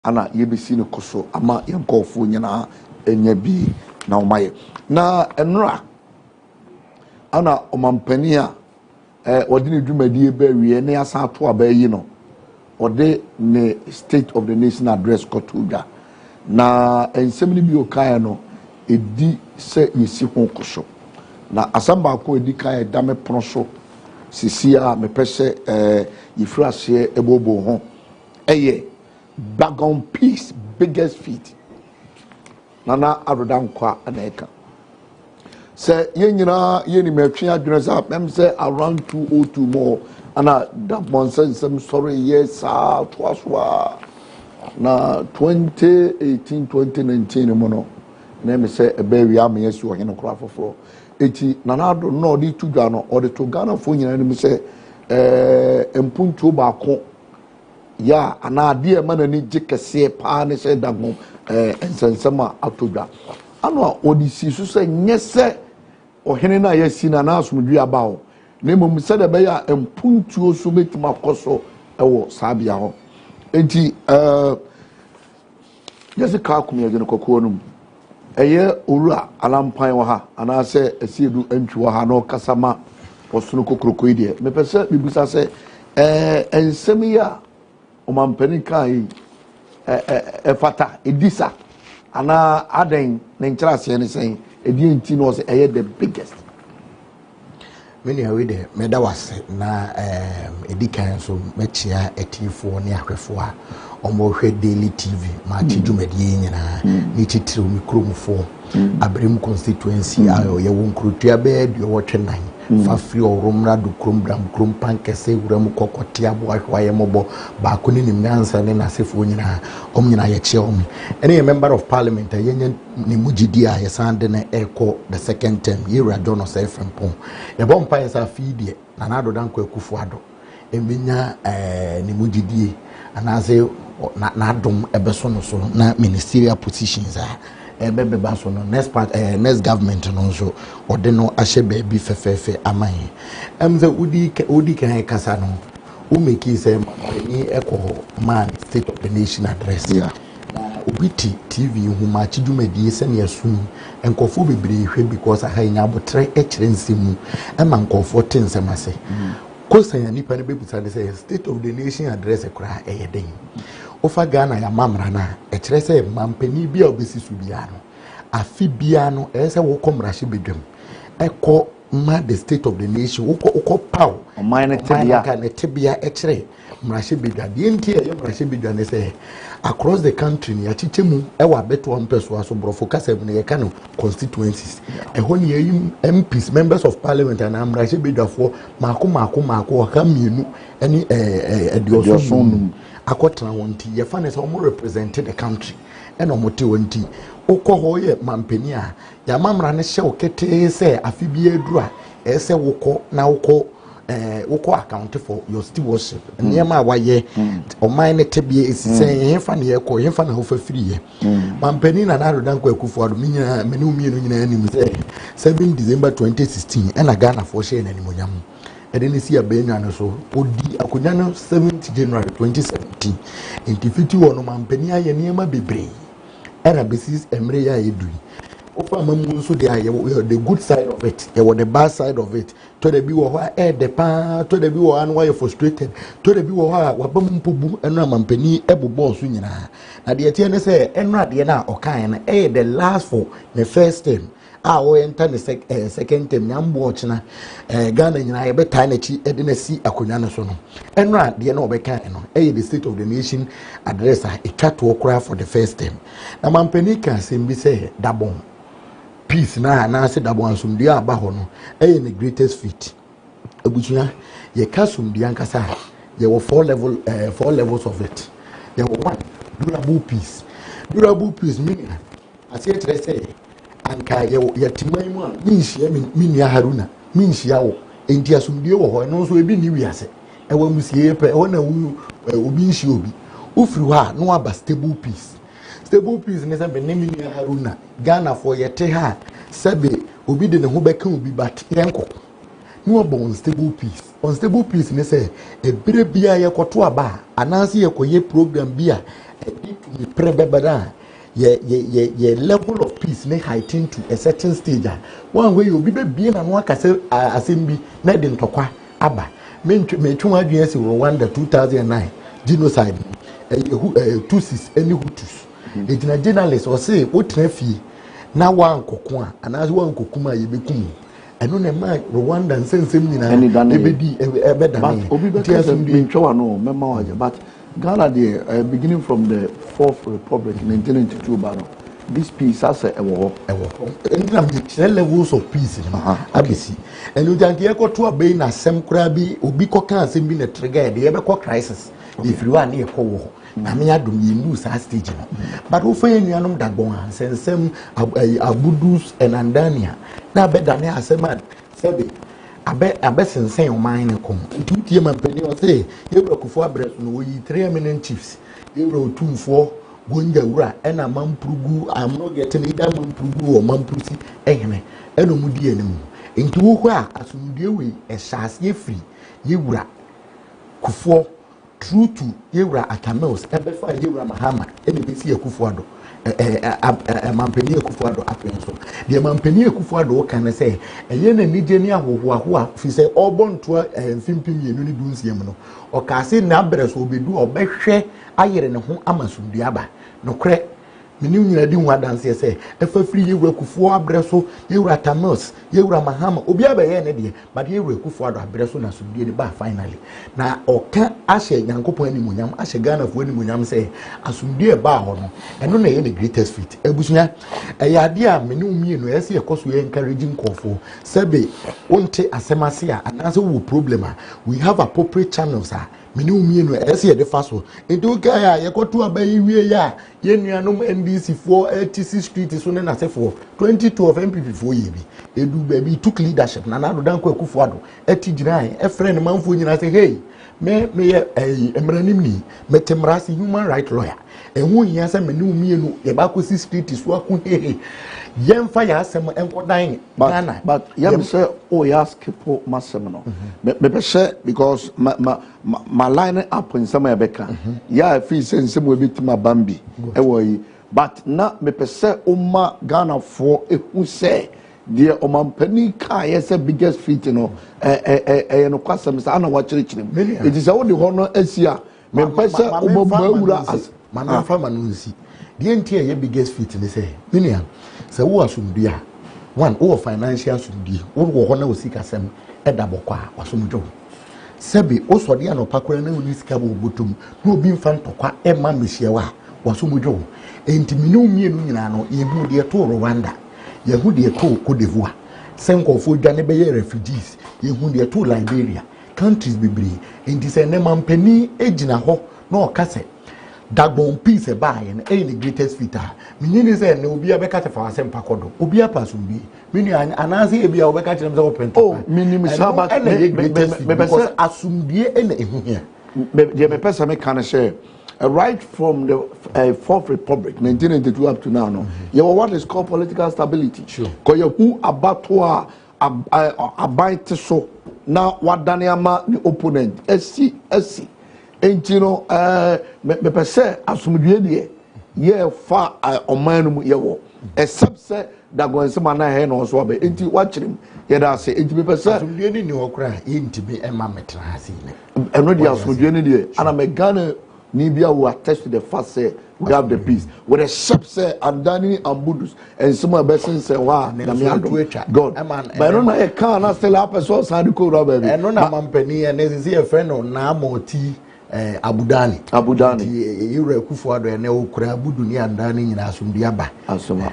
ana yebesi ne koso ama yenkofo nyina enya bi na omaye na enra ana omampani a odi ne dwumadie ba wie ne asa ato aba yi no odi ne state of the nation address kotoda na ensem ni bi okan no edi se yesi ho koso na asamba ko edi kan dame proso sisi a mepese yifrase ebobo ho eye bagon piece biggest feat nana arodan kwa aneka se yenyina yeni metwe adwene sa mem se around 202 more ana that nonsense some sorry yes twasoa na 2018 2019 mono na me se ebewi am yesu ohene kura foforo eti nanado no di tudwa no o de to Ghana fo nyina ni se empuntu baako ya ana ade e mana ni jikese pa ne se dago ensensema atodwa ano odisi so se nyese ohene na yesi na na asomdwi abawo na mom se de be ya empuntu so betima koso ewo sabia ho enti yesi ka kumya gene kokko no eye owura alampan wo ha ana se esiedu antwi wo ha no kasama posuno kokroko ide me pese bibusa se ensem ya o mampani kai fata edisa ana aden ne nkyerase ne sen edi enti no se eye the biggest many are with meda wase na edikan so mechia etifo ne ahwefo a omo hwe daily tv Maakye dwumadie nyina ni titiri mikromfo abrem constituency ayo ye wonkrotua be de wotwe nan fa free oromra do krombram krompan kese wuram kokoti abo ahwaye mobo ba ko ni nansa ne nasefo nyina nyina ye che omi any member of parliament yenye ni mugidi a ye sande na eko the second term ye radono say frempon ye bompa ye sa fidie na nado dan ko akufo ado emenya ni mugidi anase na adom ebeso no so na ministerial positions a ebebe ba so no next government no so ode no ahye baabi fefefe aman emze udi kan kasa no o make say ni eko man state of the nation address yeah obiti tv hu Maakye dwumadie se ne asum enkofo bebre hwe because aha nya abotre ekire nsemu ema nkofo tensem ase kosan nipa ne bebusa ne say state of the nation address ekura eyeden ofa Ghana ya mamra na ekire say mampani bia obesi su bia no afi bia no ese wo komrahye bedwam eko ma the state of the nation uko paw mine tebia ekire mrahye bedwa de nti ye mrahye bedwa ne say across the country ni achichemu ewa beto ampeso aso brofo kasem ne yeka no constituencies eho ne yim MPs members of parliament and mrahye bedwafo mako aka mienu eni edioson akotena wonti ye fa ne say omo represent the country eno mote wonti ukọ ye mampani a ya mamra ne hye okete se afibie edura ese wukọ na wukọ account for your stewardship niema waye oman ne tebie esise yefa ne yekọ yefa na hofa free ye mampani na na rodan kwa akufo ado minya meni umienu nyina anim se 7 December 2016 ena Ghana for share na nimonyam edeni si abenya no so odi akonya no 7th January 2017 intifiti wono mampani aye niema bebre era basis emre ya edui ofa mamu so the good side of it the bad side of it to the bi wo ho the pa to the bi wo an why frustrated to the bi wo ho wabam mpobu eno amampani ebobo so nyina na de tie ne say eno ade na okan na the last for the first time o enter the second term nyambo ochina Ghana nyina ye beta na chi ede na si akonya no so no eno ade na obeka no the state of the nation address a etwato okra for the first time na mampani kan sembi say dabon peace na say dabon asumdi aba ho no the greatest feat abutua ye kasumdi ankasa ye were four levels of it there were one durable peace meaning as it say anka ye timai mu a minhia minia Haruna minhia wo enti asumdie wo ho no so ebi ni wiase ewa musie pe wo na obi nhia obi ufiri ho a no aba stable peace ne se be ne minia Haruna Ghana for ye te ha sebe obi de ne ho beka obi bat yenko no aba unstable peace ne se ebere bia ye koto aba anase ye koye program bia prebebada ye level of peace ne heightened to a certain stage. One way you be being and one can say assembly na de ntokwa aba me twuma adwen si Rwanda 2009 genocide Tutsis any Hutus ejina journalist or say o trafi na wan kokko a anaze wan kokuma ye bekum eno na ma Rwanda nsensem nyina ebedi ebedane obi be kase ntwa no mema waje but Ghana the beginning from the Fourth Republic 1992 ba no this peace as a ewo and levels of peace abisi and you jank to obey na sem kra bi obi koka asem bi na trigger de be crisis if you are near ko na me adom ye lose that stage but wo fa enuanom dagbon a sensem abudus and andania na be dane asem sebe abe sensen o man ne kom tutie mampani o say yebro kufo abres no yi 3 eminent chiefs yebro otumfo gonja wura ena mampurugu am not getting either mampurugu or mampurusi ehme eno mudi enim enti wo ho a asumdie we ehase free yewura kufo true to yewura akamels ebefa yewura mahama ene besi yakufo ado mampani yakufo ado apenso de mampani yakufo ado kan say eye na nije ni ahoho a fi say obonto mfimpim yenu ni dunsiem no o ka se na abreso obedu obehwe ayere ne ho amasumdie aba no kre mini nyina di ho adanse se efa free yewura kufo abreso yewura tamils yewura mahama obi abaye ne de but yewura kufo ado abreso na sumdie ni ba finally na oka ahye nyankopon ani munyam ahye Ghana fo ani munyam se asumdie ba ho no eno na ye the greatest feat ebusunya eyade a mini umienu ese yekoso ye encouraging kofo sebe wonte asemase a anase wo problem a we have appropriate channels a mini umienu ese ye de faso edo ga ya yekoto abayi wie ya ye nuanom NDC for 86 street so na sefo 2012 MPP for ye bi edu baby took leadership na do danko akufo ado eti giran e friend manfo nyina say hey me emranim ni metemrasi human right lawyer ehun hia se meni umienu ye ba ko street so akun hehe yemfa ya asem enkodan Ghana but yam say o ya skipo masem no me be share because my line up in some ebeka ya fi sense mo bitima bambi e wo yi but na me pese o ma Ghana for ehun say the omampani ka yes biggest feat no no kwasem say ana wa chirichirim it is all the honor asia me pese o mabura as man fa manunsi the entire ye biggest feat ni say minia say wo asumdua one wo financial asumdua wo ho na osika sem edabokwa wasumdwo sebi o so de anopa kora na oni sika bo botum na obi mfa ntokwa e ma mehiewa wasumdwo enti minu mienu nyina no ye hu de to Rwanda ye hu de to Cote d'Ivoire senkofo dwane be ye refugees ye hu de to Liberia countries bibiri enti se ne mampani ejina ho na o kase dagbon peace ba ye na the greatest feat minini se ne obi abeka te fa asem pakodo obi apasumbi mini anansi ebi a obeka kire mse opento oh minimi saba because asumbi ene ehuhia me pesa me can share right from the Fourth Republic 1992 up to now no you what is called political stability sure because you who abatwa abite so na wadane ama the opponent esi enti no me pese asumdue de ye fa oman mu ye wo except say dagonsema na he no so ba enti wachirim ye da say enti me pese asumdue ni okra ye ntimi ema metra hase eno de asumdue ni de ana me Ghana ni bia will attest to the fact say we have the peace with the shop say andani ambudus and some person say wa na me God but no na e kan na still happen so sand ko ro baby eno na mampani e na sisi e friend na amoti abudani yure kufu ado ene okura abudu ni andani nyina asumdi aba asoma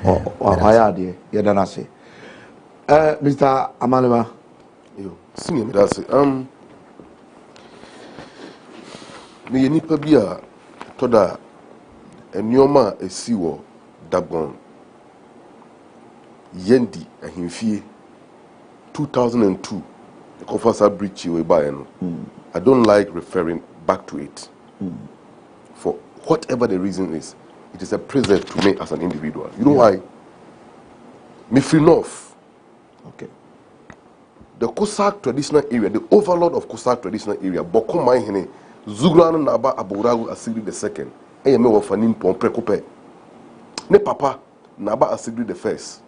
ayade ye dana se Mr. Amaleba yo sini me da se me ye nipa bi a toda enioma esiwo dagbon yendi ahimfie 2002 the Kofasa bridge we buy no I don't like referring back to it for whatever the reason is. It is a prison to me as an individual. You know why? Me feel north. Okay. The Cossack traditional area, the overlord of Cossack traditional area, Bokomai Hene, Zugran Naba Aburagu Asiri II, e me wo fani mpon prekope ne papa na ba Asigri the first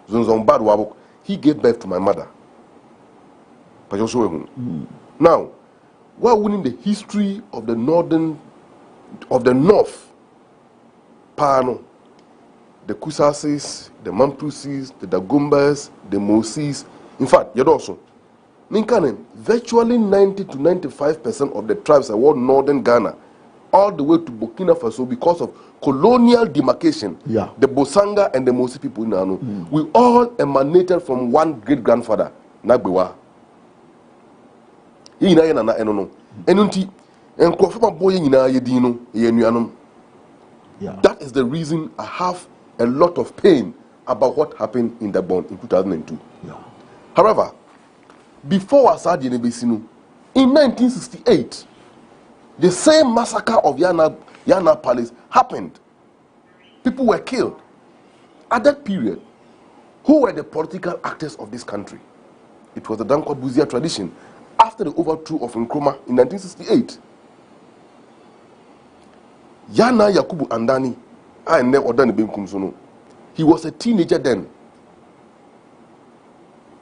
zonzon bad wabo he gave birth to my mother now we're winning the history of the north Pano, the Kusasis, the Mampusis, the Dagumbas, the Mosis. In fact, Yadoso, Ninkane, virtually 90 to 95% of the tribes around northern Ghana, all the way to Burkina Faso, because of colonial demarcation, the Bosanga and the Mosi people in Anu, we all emanated from one great grandfather, Nagbewa. That is the reason I have a lot of pain about what happened in the bond in 2002. However, before Asadi Nebesinu, in 1968, the same massacre of Yana Palace happened. People were killed. At that period, who were the political actors of this country? It was the Dankwa Buzia tradition after the overthrow of Nkrumah in 1968. Yana Yakubu Andani, he was a teenager then.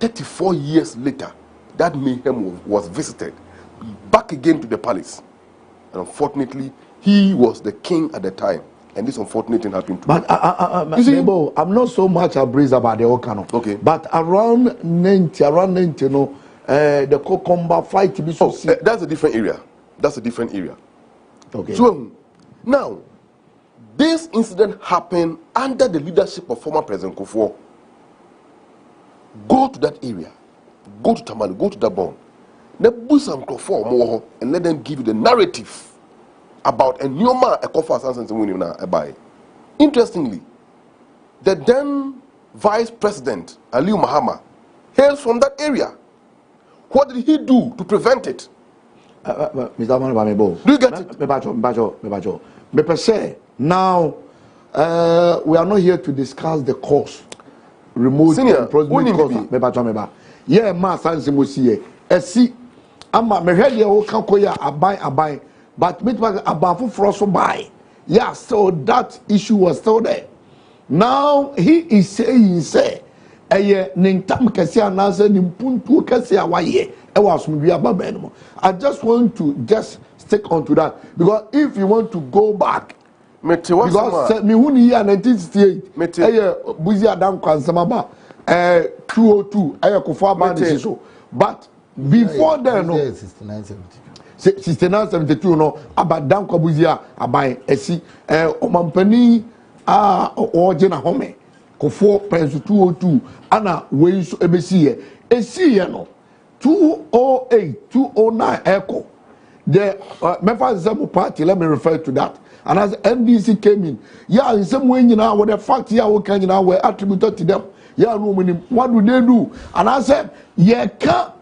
34 years later, that mayhem was visited back again to the palace. And unfortunately, he was the king at the time. And this unfortunate thing happened to him. You see, I'm not so much abreast about the Okano. Okay. But around 90, the Kokomba fight to be so that's a different area. That's a different area. Okay. So, now, this incident happened under the leadership of former President Kufuor. Go to that area. Go to Tamale. Go to Dabon. And let them give you the narrative about a new man, a Kofa Sansan. Interestingly, the then Vice President, Aliu Mahama, hails from that area. What did he do to prevent it? Mr. Manubamebo. Do you get it? Now, we are not here to discuss the cause. Remote Senior, cause. Yeah, ma sanse mosie. Esi ama mehwede o kankoya aban but me aban foforo so buy. Yeah, so that issue was still there. Now he is saying say eye nintam kese anase nimpuntu kese awaye e wasumdua baba no. I just want to stick onto that because if you want to go back because me huni year 1968 eye buzi adam kwansama ba 202 eye kofo abande so but before then no 6972 no abadan kwabuzia aban esi omampani oje na home kofo pensu 202 ana we so ebesi esi ye no 208 209 echo the Memphis Zemu party, let me refer to that. And as NDC came in, yeah, in some way, you know, what the fact here we can, you know, were attributed to them. Yeah, no, what do they do? And I said, yeah,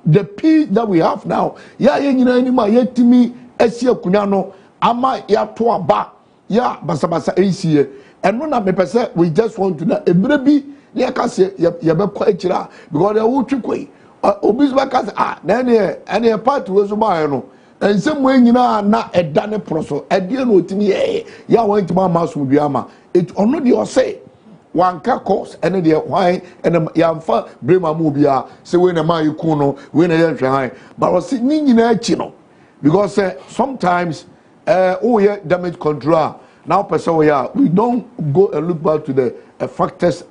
the peace that we have now, yeah, you know, anymore, yet to me, Esia Kunano, Ama, ya to ba, yeah, Basabasa ACA. And when I say, we just want to know, a baby, yeah, can say, yeah, quite because they will trick way. Obisbaka, then any part was my no. And some way you know na a dane proso a deal no timi ya want to mama so biama it ono de o say one ka course and the why and ya mfa brema mu bia say we na man yiku no we na yan hwan but was ni nyina achi no because sometimes oh yeah damage control now person we don't go and look back to the factors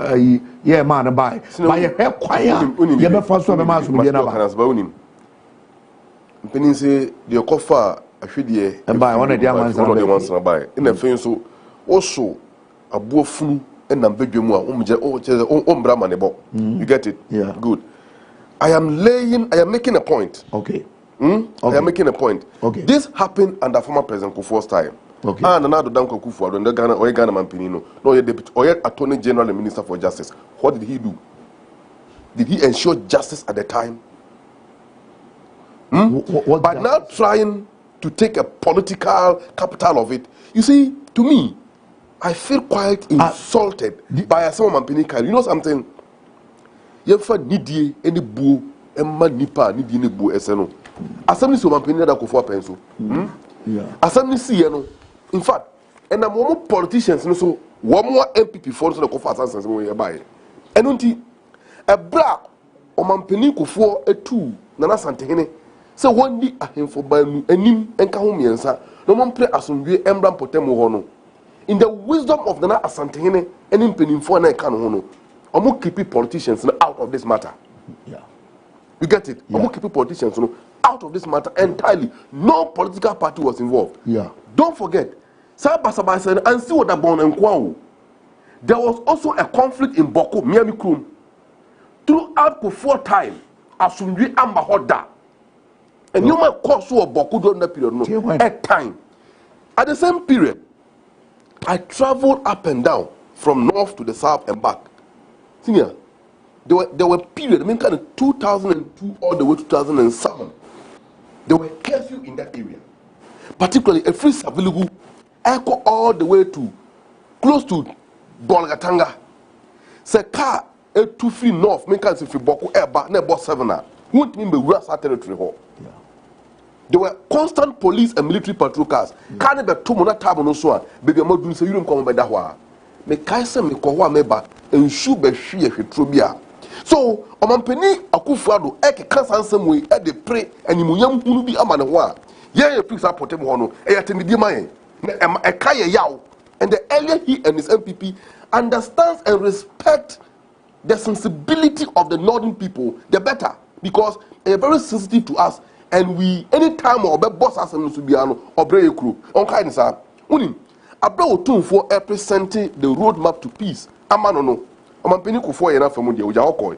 yeah man buy but you have kwaya you be first so be man so bia na ba Penny say the Kofa Ashidie and by one of the ones by in the face so also a buofunu and ambiguous umbramanebo. You get it? Yeah. Good. I am making a point. Okay. Okay. I am making a point. Okay. This happened under former President Kufuor's time. Okay. And another Danko Kufuor, the Ghana or Ghana Mampinino, no, deputy or Attorney General and Minister for Justice. What did he do? Did he ensure justice at the time? But now trying to take a political capital of it. You see, to me, I feel quite insulted by some Mampini. You know something? You ever need any boo, Emma Nipa, need any boo, SNO. Assembly so Mampini that go for pencil. Yeah. Assembly see, in fact, and I'm more politicians so one more MPP for the Kofa Sansa we buy. And unti a black or mampeni kufo a two Nana Santehene. So one day I him for by enim and Kahumiansa, no one play as on Embram Potemo Hono. In the wisdom of Nana Asantehene and in Peninfo and Kanono, I'm more keeping politicians out of this matter. Yeah. You get it? I'm more keeping politicians out of this matter entirely. No political party was involved. Yeah. Don't forget, Sabasa and see what that born and Kwao. There was also a conflict in Boko, Miami Krum. Throughout for 4 times, Asumbi Amba Hoda. And you might cause so a Boko during that period, no, at time. At the same period, I traveled up and down from north to the south and back. Senior, there were periods, I mean, kind of 2002 all the way to 2007. There were curfew in that area. Particularly a free available echo all the way to close to Bolgatanga. Se car a 2 free north, make us if you boku eba nebo 7 won't mean the Rasa territory hall. There were constant police and military patrol cars. Can't be 2 months table no so baby mo dun say you don't come by that wa. Me kai se me ko wa meba ensu be hwe hwetrobia. So omampani Akufo-Addo eke kansa nsem we e de pre animunyam hunu bi ama ne ho a ye fix support him ho no e yatendie man na e ka ye yaw. And the earlier he and his MPP understands and respect the sensibility of the northern people, the better, because they are very sensitive to us. And we, anytime or boss us and Subiano or Bray crew, on kindness, unim, about 2 for representing the roadmap to peace. Amanono, Amampenico for enough from the Ujao.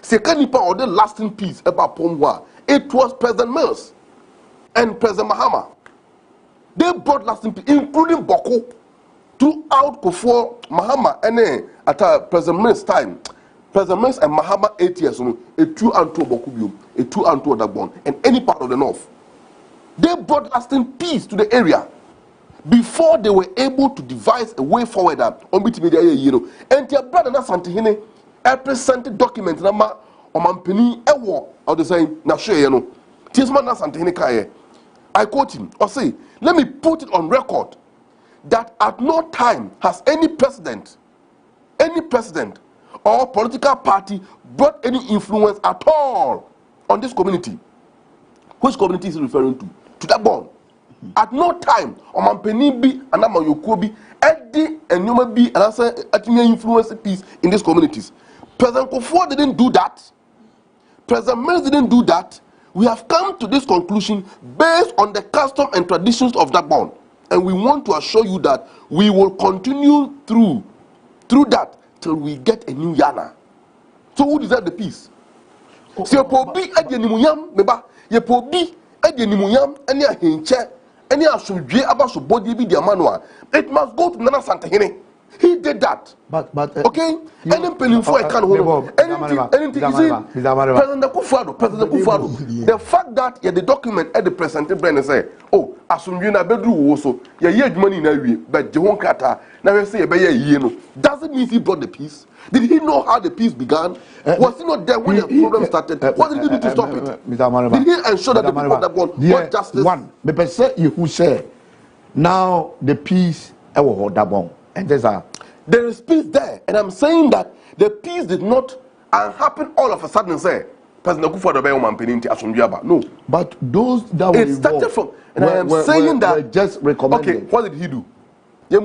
Second, or the lasting peace about Pomwa. It was President Mills and President Mahama. They brought lasting peace, including Boko. Throughout before Mahama and at President Mills' time, President Mills and Mahama 8 years, a 2 and 2 Bokubium, a 2 and 2 Dagbon, and any part of the north. They brought lasting peace to the area before they were able to devise a way forward on Bitimedia, you know. And their brother Santehene presented documents number Omampeni Ewo of the saying Nashe, you know. Tisman Santehene Kaye. I quote him or say, let me put it on record that at no time has any president or political party brought any influence at all on this community. Which community is he referring to? To that bond. At no time, Omampeni bi and Amayoko bi, Eddie and Yuma bi and answer influence peace in these communities. President Akufo didn't do that. President Mills didn't do that. We have come to this conclusion based on the custom and traditions of that bond. And we want to assure you that we will continue through that till we get a new Yana. So who deserve the peace? Si pobi adi animuyam meba, ye pobi adi animuyam eni ahinche, eni asudwe abaso body bi di amanwa. It must go to Nana Santehene. He did that. But okay, any penny for a can anything you see, President Akufo-Addo, the fact that the document at the presented brand and say, oh, Asumjina bedroom also, ye money in a way, but Jehon Kata, now say a doesn't mean he brought the peace. Did he know how the peace began? Was he not there when the problem started? What did he do to stop it? Did he ensure that the people that want justice? One, the say you who say now the peace ever that one. And there is peace there, and I'm saying that the peace did not happen all of a sudden. Say, President Akufo-Addo no. But those that were it started from, and I am saying that just recommended. Okay, what did he do? He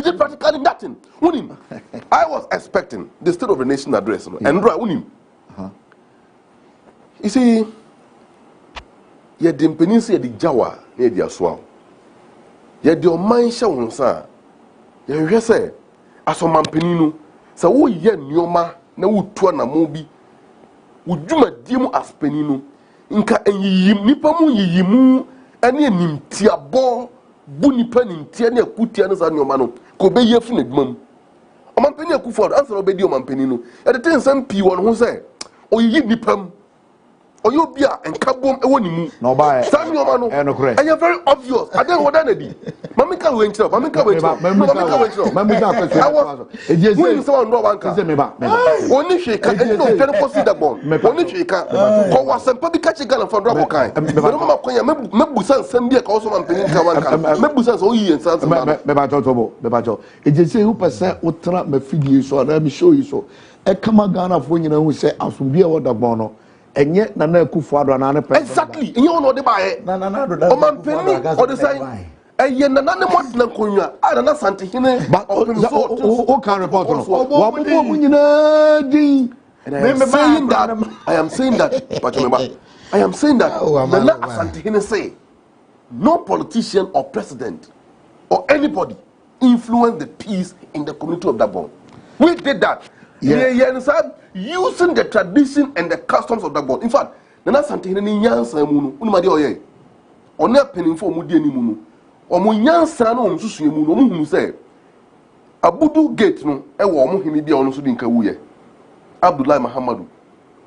did practically nothing. I was expecting the State of the Nation address, and you see, you didn't the Jawa near the Aswang. Ye de oman hye won sa ye hwe se asomampani no se wo ye nioma na wutu na mo bi wudwumadie mu aspani no nka enyiyim nipa mu yiyimu ene animtiabo bu nipa nimtia na akutia no sa nioma no ko be ye fi na dwumam omampani Akufo-Addo ansa obedi omampani no ye de tensam pi won ho se oyiyi nipa mu or you be and kabum ewonimu. No buy. Stand your man. And you're very obvious. I don't want any. Mamika went up. Mamika went up. Mamika went up. Mamika went up. When someone no one can. Only she can. No, don't consider that bond. Only she can. Ko was some public catching gun for drop kind. Mama konya mebusan sembia ka also man penin ka wan kan. Mebusan so yi en sans man. Mebajo. E je say who person utra me fidie so na me show you so. E kama Ghana fo nyina hu say asumbi e wodagbo no. Enye na na Akufo Addo na ne president. Exactly. Enye ono de bae. Na o man penni o de say eye na na ne mod na konwa a na sante hene o can report no. Wa bobo mu nyina din. I am saying that but remember I am saying that na asante hene say no politician or president or anybody influence the peace in the community of Dagbon. We did that. Yeah, using the tradition and the customs of Dagbon. In fact, Nana Santini Nyansa Munu, Unimadi Oye, or not penning for Mudi Munu, or Munyansa no Susu Munu, who say Abudu Gate no, a woman him be on Sudin Kawuye, Abdullah Mahamadu.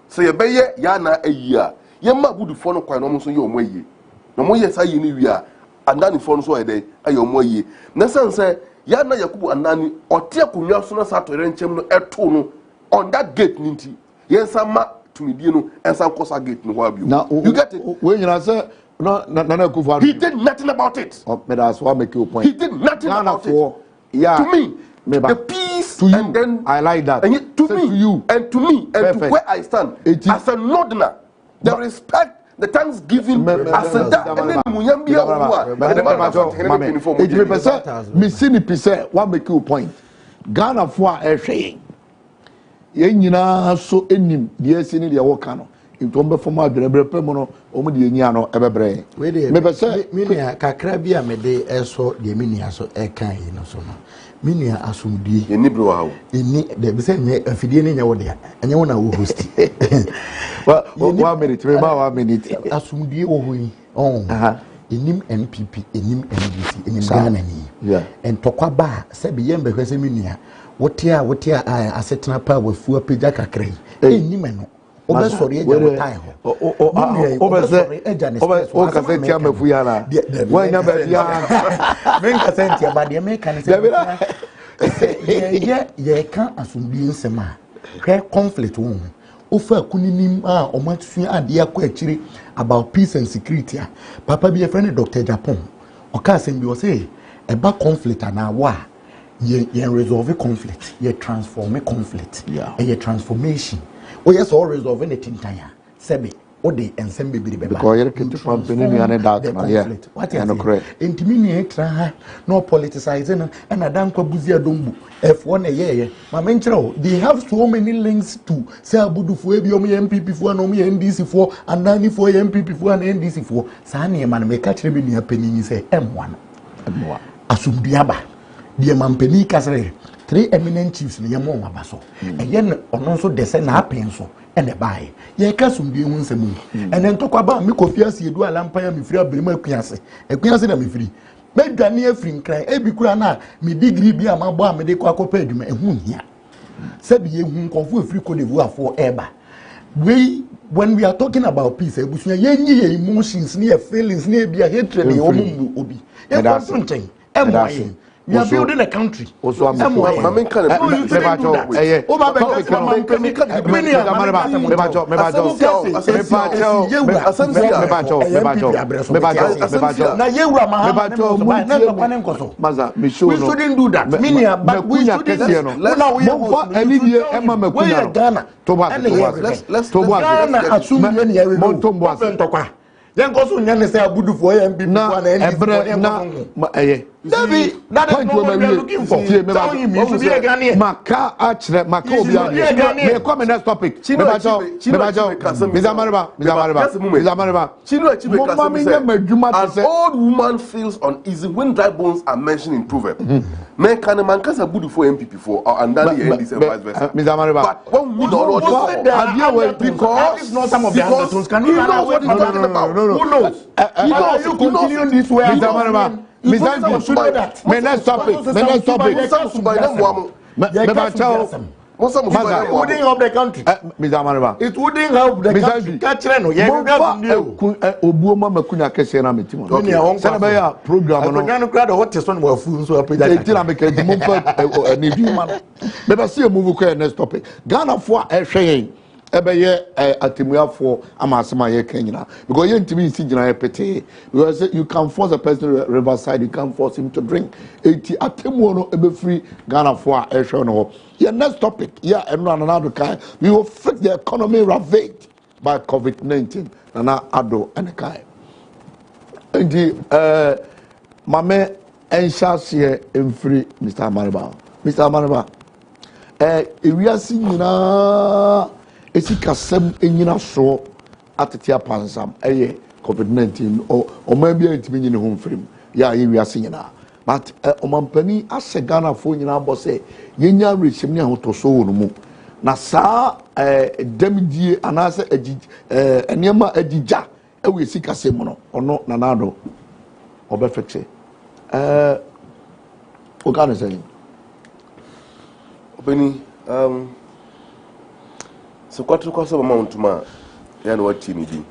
Say a baye, Yana a year, Yama Budu Fono quite almost your way. No more yes, I knew we are, and then phone so a day, a your moye. Nasan say, Yana Yakubu and Nani, or Tia Kunyasuna Sato Renchem Etono. On that gate, Ninti, yes, some to me, and some Cosa gate no Wabi. Now, you get it. When you answer, no, he did nothing about it. That's why I make you point. He did nothing about it. Yeah, to me, the peace, to you, and then I like that. And to me, you, and to me, and to where I stand, as a Northerner, the respect. The Thanksgiving as a that and then Muyambia Missini Pise, what make you point? Ghana for a saying. Yenina so enim, dear sini the Wakano. In Tomba for my deliberate permono, Omudi Yano, Ebebre. Maybe say, Minia Kakrabia Mede, eso, the Minia so Eka in a summer. Minia asumdi, in Nibro, in the same a Fidian Yawodia, and you want to host. Well, 1 minute, remember 1 minute. Asumdi Owi, oh, in him MPP, in him NDC, in him Ghana, yeah, and Tokwaba, Sebi Yembe, Minia. What here, I set up with Fua Pijaka Cray. Eh, Nimeno. Over sorry, over Casetia Mafuyana. Why never make a sentia, but the American ye can't assume being Sema. Hair conflict woman. Offer Kuninim or much fear idea actually about peace and security. Papa be a friend of Dr. Japan. Or Cassim, you say about conflict and our war. You resolve conflict, you transform a conflict, yeah, and your transformation. Oh, yes, all resolve anything. Sebi, Ode, and Sembi be because you're going to pump in any dark conflict. What is correct? Intimidate, no politicizing, and a danko buzia dumbu. F1 a year, my mentor, they have so many links to say Abudu for MPP for no me NDC for and 94 MPP for and NDC for Sani man may catch him in your penny, say M1. Assume Diaba. The Mampeni Casare, 3 eminent chiefs in Yamon Abaso, and yen also descend happen so, and a buy. Ye casum be once a moon, and then talk about me cofias, you do a lampire, me free, Brima Quiasse, a Quiasse, and me free. Make Daniel Fring cry, Ebicrana, me degree be a mamba, me de quacoped, me whom here. Said ye whom confu free Cote d'Ivoire for ever. When we are talking about peace, ye emotions, near feelings, near be a hatred, obi. That's something. We are building a country. Also, I'm then go so nyane say Abudu for MPP na David, that is what we are looking for. Tell him you should be a Ghanaian. Maka achre, Maka obia. Me come next topic. Mebajo. As old woman feels uneasy when dry bones are mentioned in proverb. Men can man cause Abudu for MPP for and then the NDC and vice versa. But when we don't know because not some of the answers can you know what he's talking about? Who knows? You continue this way. Let's stop it. Most of it wouldn't help the country. Mr. Amariba. It wouldn't help the country. Catch no. Yeah, Obuoma makunya kese na metimo. Senabaya program no. I crowd what is one more food so appear. Etina make it mumpa ni bi man. Beba see move ko next topic. Ghana for ehwe ebeye atemuyafo amasema ye kanyina because ye ntimi nsi gina ye pete because you can force a person to riverside, you can force him to drink eti atemu no ebe free Ghana for ehwe no. Your next topic, yeah, and another kind. We will fix the economy ravaged by COVID-19. Nana Ado and the kind. And the Mame Enshas in free, Mr. Amariba. Mr. Amariba, if we are seeing na esikasem enyina so atetia pansam COVID-19 or maybe it mean in home frame. Yeah, we are seeing na. But omampani ase Ghana fo nyina bo se yenya rechim ne ahotoso wo no mu na saa demdie anase enema agija ewe sikase mu no ono nanado obefexe o kana say obeni so kwatru kwa so mount ma ya no wati ni bi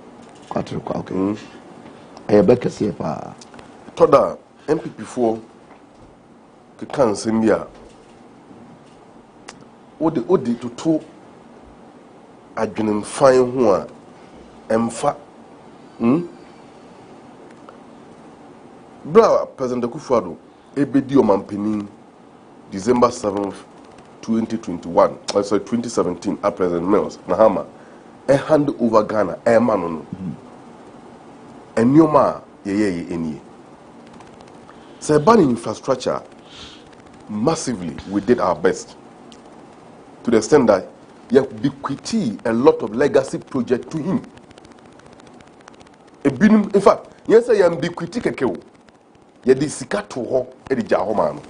kwatru kwa okay bekese pa toda MPP4 ke kan sembia odi tutu adwenem fan ho a emfa bra President Akufo-Addo ebedi o mampeni December 7th 2021 sorry 2017 at President Mills Mahama hand over Ghana man no enioma ye enie. So about infrastructure, massively, we did our best. To the extent that you have bequeathed a lot of legacy projects to him. In fact, yes, I am bequeathed kekeo. You di sika to ho, edi jaho man.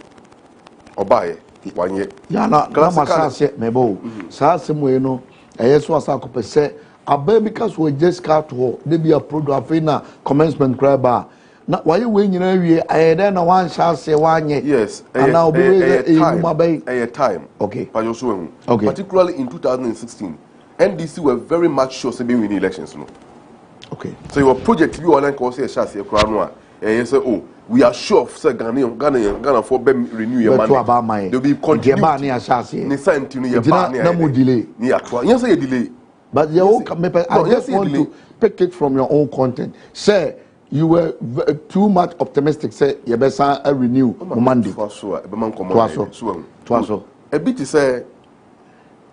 Obaye, wanye. Ya na masase mebo. Sa semwe no, yeso asa ko pese abe because we just cut ho, dey be a product na commencement crab bar. Na why we nyina wie ayede na wan shase wanye yes and now be a time okay particularly in 2016 NDC were very much sure say we win elections no okay so your project you online call say shase kra no a say oh we are sure say Ghana for be renew your mandate they will be continue ni santi no your ba na mo delay ni atwa yes say delay but you I just want to pick it from your own content say you were too much optimistic. Say you better renew Monday. Twaso. Twaso. A bit to say,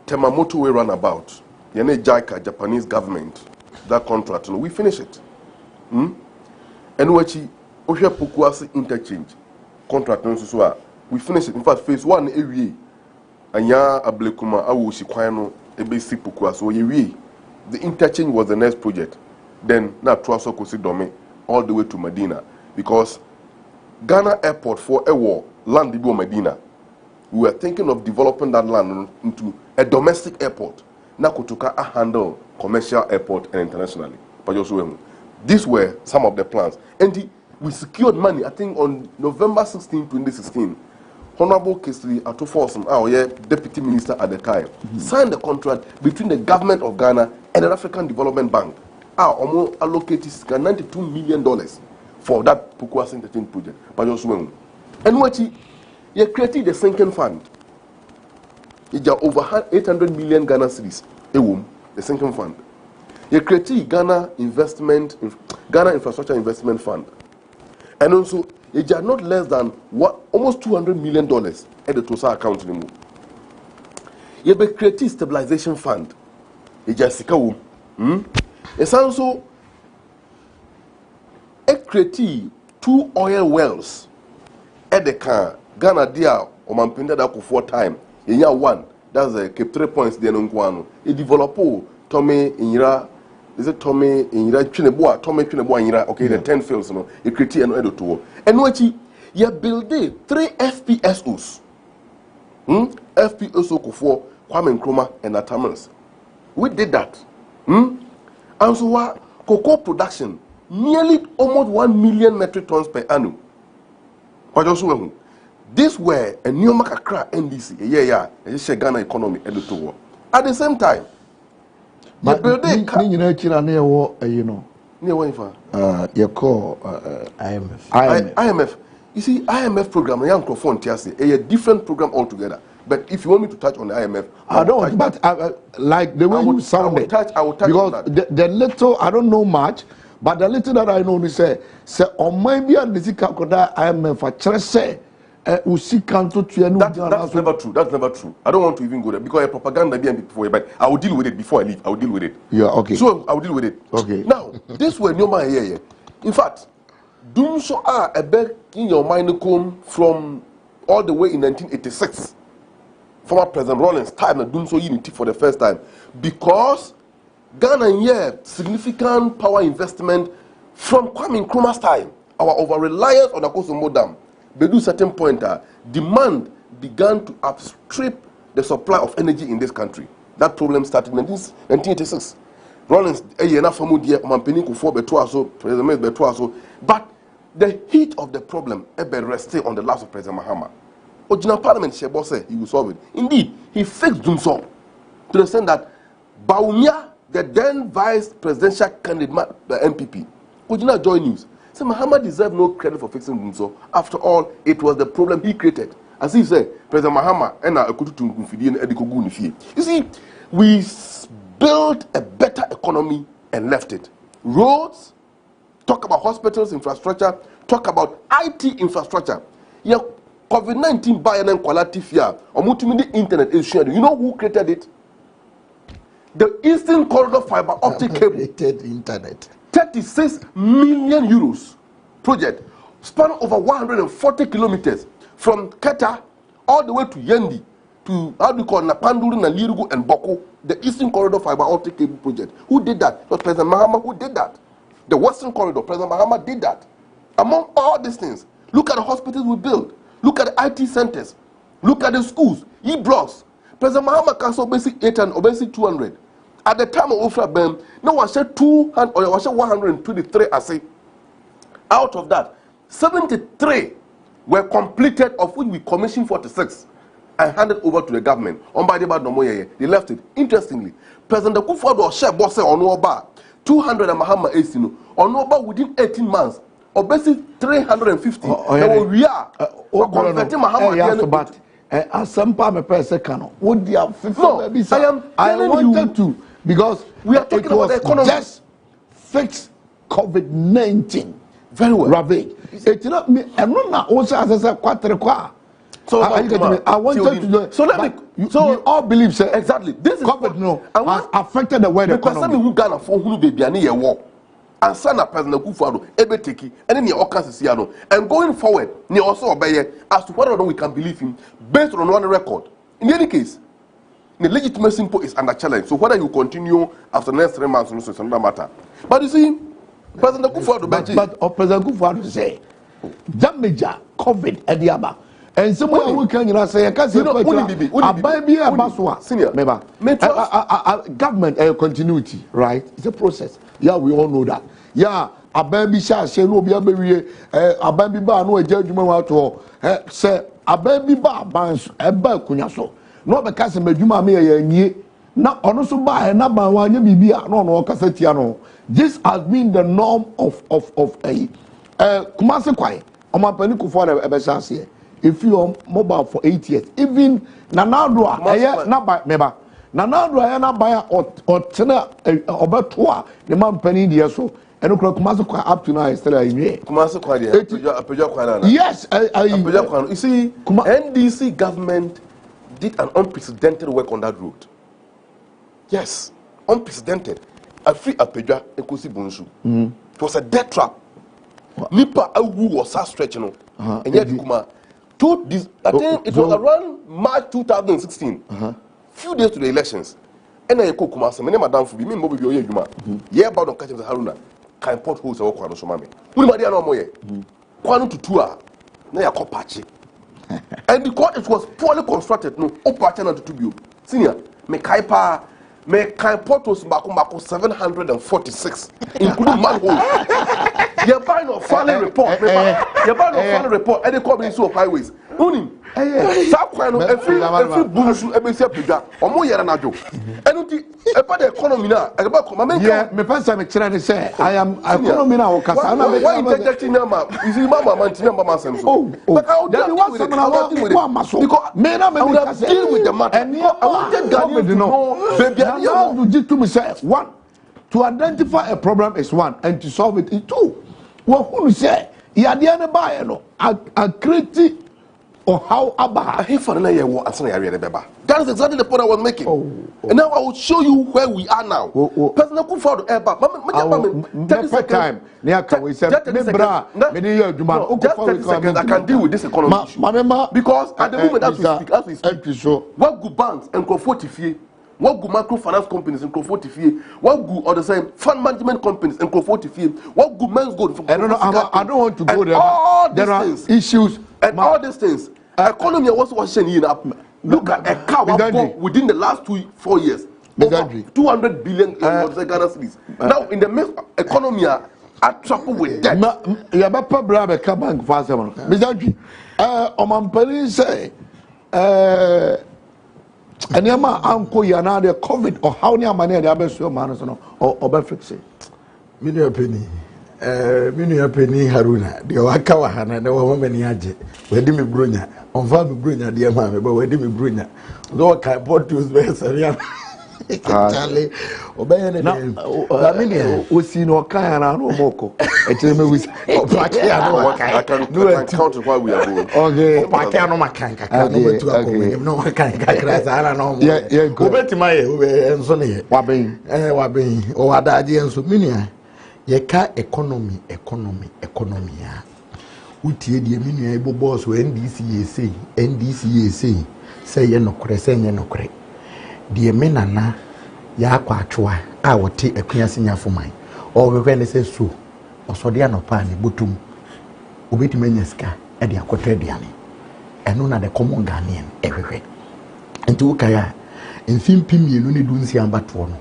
Temamoto we run about. Yene JICA, Japanese government, that contract. We finish it. And wachi Osha Pukuasi interchange contract. We finish it. In fact, phase 1 every anya ablekuma awushi kwano ebesi Pukuaso yewi. The interchange was the next project. Then na Twaso kosi dome. All the way to Medina, because Ghana airport for a war land in Medina. We were thinking of developing that land into a domestic airport. Now Kotuka handle commercial airport and internationally. These were some of the plans. And we secured money, I think on November 16, 2016. Honorable Kesli Atoforson, our deputy minister at the time, signed the contract between the government of Ghana and the African Development Bank. Almost allocated $92 million for that Pukuasi Interchange project. And what he created the sinking fund. It's over 800 million Ghana cedis. The sinking fund. He created Ghana Infrastructure Investment Fund. And also, it's not less than almost $200 million at the TOSA account anymore. He created Stabilization Fund. It's It's also created 2 oil wells at the car. Ghana dia o mampenda da ko 4 time. Yenya 1. That's a keep 3 points there no kwano. E developo Tommy Inyira. Is it Tommy Inyira Chineboa? Tommy Chineboa Inyira. Okay, the 10 fields no. E created an edo to. And wachi you build 3 FPSOs. FPSO ko 4 Kwame Nkrumah and Atamans. We did that. And so what cocoa production nearly almost 1 million metric tons per annum. This were a new Makakra NDC, a Ghana economy editor. At the same time, but you know, you call IMF. You see, IMF program, young microphone, a different program altogether. But if you want me to touch on the IMF, I don't. But like the way you sounded, I will touch because on that. The little I don't know much, but the little that I know is say on my be and the IMF say that's never true. That's never true. I don't want to even go there because propaganda before, but I will deal with it before I leave. I will deal with it. Yeah, okay. So I will deal with it. Okay. Now, this way, no man here. In fact, doing so a beg in your mind come from all the way in 1986. Former President Rawlings time and doing so unity for the first time. Because Ghana significant power investment from Kwame Nkrumah's time. Our over-reliance on the Kosovo Dam. They do certain point, demand began to outstrip the supply of energy in this country. That problem started in 1986. Rawlings, but the heat of the problem rested on the laps of President Mahama. Original Parliament, Shebo said he will solve it. Indeed, he fixed Dumso to the extent that Baumia, the then vice presidential candidate, the MPP, Original Joy News, said Mahama deserved no credit for fixing Dumso. After all, it was the problem he created. As he said, President Mahama and Akutu. You see, we built a better economy and left it. Roads, talk about hospitals, infrastructure, talk about IT infrastructure. Yeah, COVID-19 by an quality fear or multimedia internet is shared. You know who created it? The Eastern Corridor Fiber Optic Cable. Created internet. 36 million euros project span over 140 kilometers from Keta all the way to Yendi to how do you call Napanduru, Nalirugu and Boko. The Eastern Corridor Fiber Optic Cable project. Who did that? It was President Mahama who did that. The Western Corridor, President Mahama did that. Among all these things, look at the hospitals we built. Look at the IT centers. Look at the schools, e-blocks. President Mahama cancelled obesity 800, obesity 200. At the time of Ofra Bem, now I said 200 or I said 123. I say, out of that, 73 were completed, of which we commissioned 46 and handed over to the government. They left it. Interestingly, President Akufo-Addo share boss on Oba 200 and Mahama Esino on Oba within 18 months. Obesity 350. We are converting Mahama. But Asampa me person cano. Would you have I wanted to because we are talking about the economy. Just fix COVID-19. Very well. Ravage. It's not me. I'm not also as I quite. So I wanted to do. So let me. So we all believe, sir. Exactly. This is COVID has affected the world economy. Because who Ghana for who baby and ye war. And sana President Akufo-Addo ebeteki and then all cases and going forward ne also obey as to whether or not we can believe him based on one record. In any case, the legitimacy is under challenge. So whether you continue after the next 3 months is another matter. But you see, President Akufo-Addo but President Akufo-Addo say damage COVID ediaba. And someone who can say a government continuity, right? It's a process. Yeah, we all know that. Yeah, a baby shall say no be a baby bar no judgment to say a baby bar bans a bell cunyaso. No because a meduma me not also buy another one you be no cassetiano. This has been the norm of a Kumasi Kwai. On my penico for a besas. If you are mobile for 8 years, even Nanadua, not by Meba. Nanadua, I not buy or tenor about 2 the man penny dear so. And Kumasa up to now is still a year. Kumasa yes, you see, NDC government did an unprecedented work on that road. Yes, unprecedented. A free Apeja and Kusi Bunshu. It was a death trap. Nipa Awu was so stretching, and yet Kuma. I think it was around March 2016, few days to the elections. And I cook Kumasa, my name Madame Fubi, me mobile yo yuma. Yeah, about on catching the Haruna. Can potholes or Kwano Somami. Who might no more? Kwano to tour. Now you patchy. And because it was poorly constructed, no, opachana to Tubio. Senior, me Kaipa, me Kai Portos Mako 746, including manhole. You're buying a filing report. You're buying a filing report. And they call me so highways. Unim. Stop crying. Every bunsu, every sepida. Omo yera na jo. And about the economy now. About me pass me trying to say I am economy now. Why interjecting number? You see, Mama Mantina Mama Senso. But I would deal with it. Because men are deal with the matter. And I wanted Ghanaian to know, baby, I you to me say one. To identify a problem is one, and to solve it is two. Well, who say, Yadiana Bayano, a critic or how about he for another year, that is exactly the point I was making. And now I will show you where we are now. Personal good for the air back. Time. I can deal with this economy. Because at the moment as we speak, what good banks and Kofotifie, what good microfinance companies in Kofotifie, what good or the same fund management companies in Kofotifie, what good men's gold from I don't want to go there. All there are things, issues and all these things. Economy was watching up. Look at a car within the last 4 years. Over 200 billion Ghana cedis. Now in the midst of economy are trouble with debt. Ya ba pa bra be ka bank fa asem no. Bizadwi omampani say eniama anko ya na the covid or how ni amane dey abeso man so no oba fix it. Minu apeni Haruna de waka wa hana de wo mani age wedi me bronya onfa me bronya de ma me ba wedi me bronya do ka portus be serian Charlie obey ne na mini o si no kan na no moko e tire me wisi I can count why we are going. Okay pakia no makan kaka no betu akọ no makan kakra za na no obetima ye enso ne ye waben o wadaje enso mini yeka economy a utie die minu ebo boss we NDC yesei say ye nokore say ye nokore die menana ya akwa atwa a wote akuase nyafoman o we when say so osode anopa ne botum obetime nya sika e de akotra diane eno na the common Ghanaian ehwehwe enti ukaya mfimpi mienu ne dunsi ambato no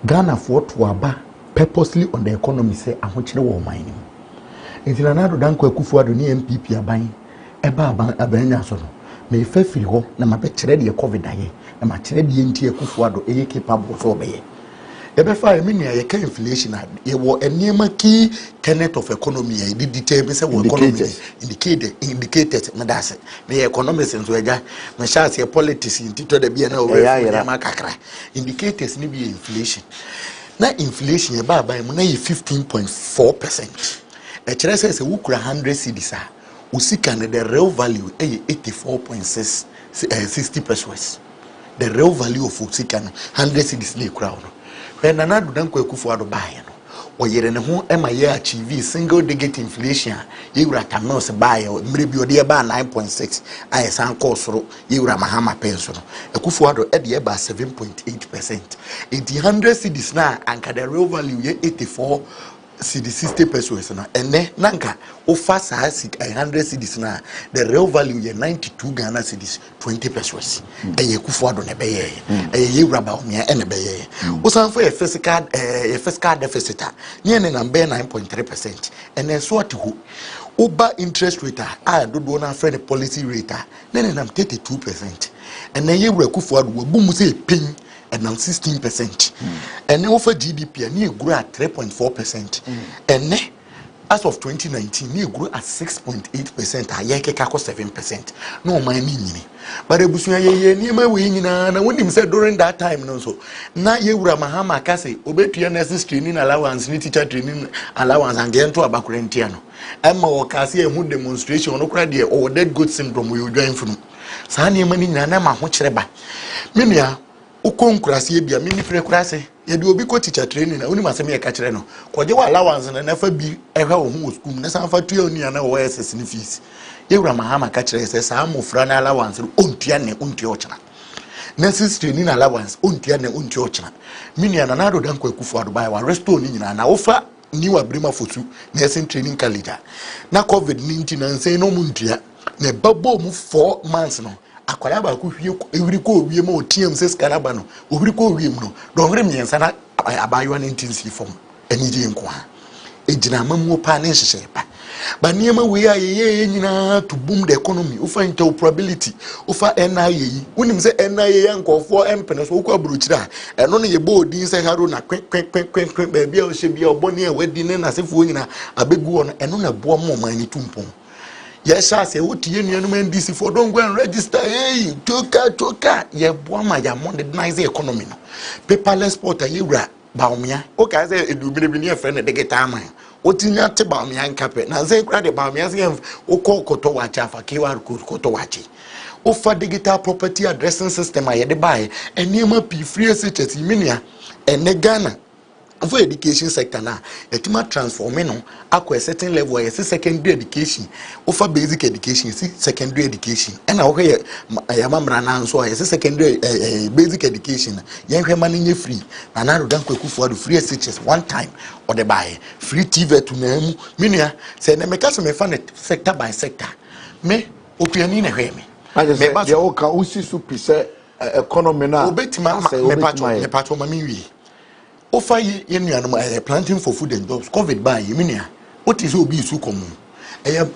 Ghana for to aba purposely on the economy say ahokyere wo man ni nti na nado danko akufuado ni MPP aban eba abanya so no me fafiri ho na mabekere de covid aye na ma kere de nti akufuado eye capable so obeye ebe fa emi ne ye ka inflation ye wo enema key tenet of economy ye di detail say wo economy indicators na dase me economics nso eja me chance politics nti to da bia na over ma kakra indicators ni bi inflation na inflation ye ba mu na ye 15.4%. E kire say wukura 100 cedis a usika ne the real value e 84.6 60 pesos. The real value of usika 100 cedis le kura no. When Nanadu danko ekufuado bae no. Oyere ne ho e ma ye achieve single digit inflation ye wura tamnos bae mre bi ode ba 9.6 aye san kosoro ye wura mahama penso no. Ekufuado e de ba 7.8%. In the 100 cedis na anka the real value ye 84 cedis 60 pesos na ene nanka ofa sa 100 cedis na the real value ye 92 Ghana cedis 20 pesos eye Kufuado ne beye eye raba omia ene beye osan for fiscal deficit ne na be 9.3% ene so atihu oba interest rate a dodo na friend policy rate ne na 32% ene ye wura Kufuado wabu mu se pin and now 16%. And now for GDP, and you grew at 3.4%. And as of 2019, you grew at 6.8%. I yake kako 7%. No money. But ebusuya ye niema we nyina na when him said during that time no so. Na ye wura mahama kase obetua nurses training allowance ni teacher training allowance and get to abakurentia no. Emma o kase ehun demonstration no kra de o dead good syndrome we join from. Sa niema ni nyina na ma ho kyereba. Menua ukonkurase bia mimi fere kurase ye de obi ko teacher training na oni masem ye ka kire no koje wa allowance na nafa bi ehwa wo hu school na san fa tuya oni na wo SS ni fees ye wura mahama ka kire se sa amofra na allowance ontua ne ontua ochana nurses training allowance ontua ne ontua ochana mini na na do dan ko Kufuado bai wa restore ni nyina na ofa ni wa brima fotu nursing training college na covid-19 na nse no muntua na babo mu 4 months no akwara ba ku hwie ewiri ko wie ma otiem se skanaba no obiri ko wie mu no do hwere miensa na abayo na ntinsi fom anije nko ha ejina mamu pa ne nhyehyɛ pa ba niema we a ye nyina to boom the economy ufa interoperability ufa NIA yi unim se NIA yankofo empene so ukwa buruchira eno ne ye bodin se haro na kwen ba bia o hye bia obone a wadi ne nasefo nyina abegu ono eno na boa mo man ni tumpon yes I say what ye nuanum NDC for don't go and register hey toka ye boa ma ya modernize the economy no paperless portal ye wura baomia o ka say edubire bi ne friend de geta man otinya te baomia nkape na say kra de baomia say o koto wacha fa QR code koto wachi o fa digital property addressing system a ye de buy enema pi free SHS minia ene Ghana for education sector na etima transforming no akwa a certain level yes secondary education offer basic education see secondary education and na okay yamamra na nso yes secondary basic education yen hwe man nye free na na rodan kwakufu ado free SHS one time or the buy free TV to na mu menua say na meka se me fa sector by sector me opiani na hwe me me ba ye o ka usi su pise economy na obetima me pato mami wi offer ye nuanum planting for food and jobs covid by yeminia what is obi su komu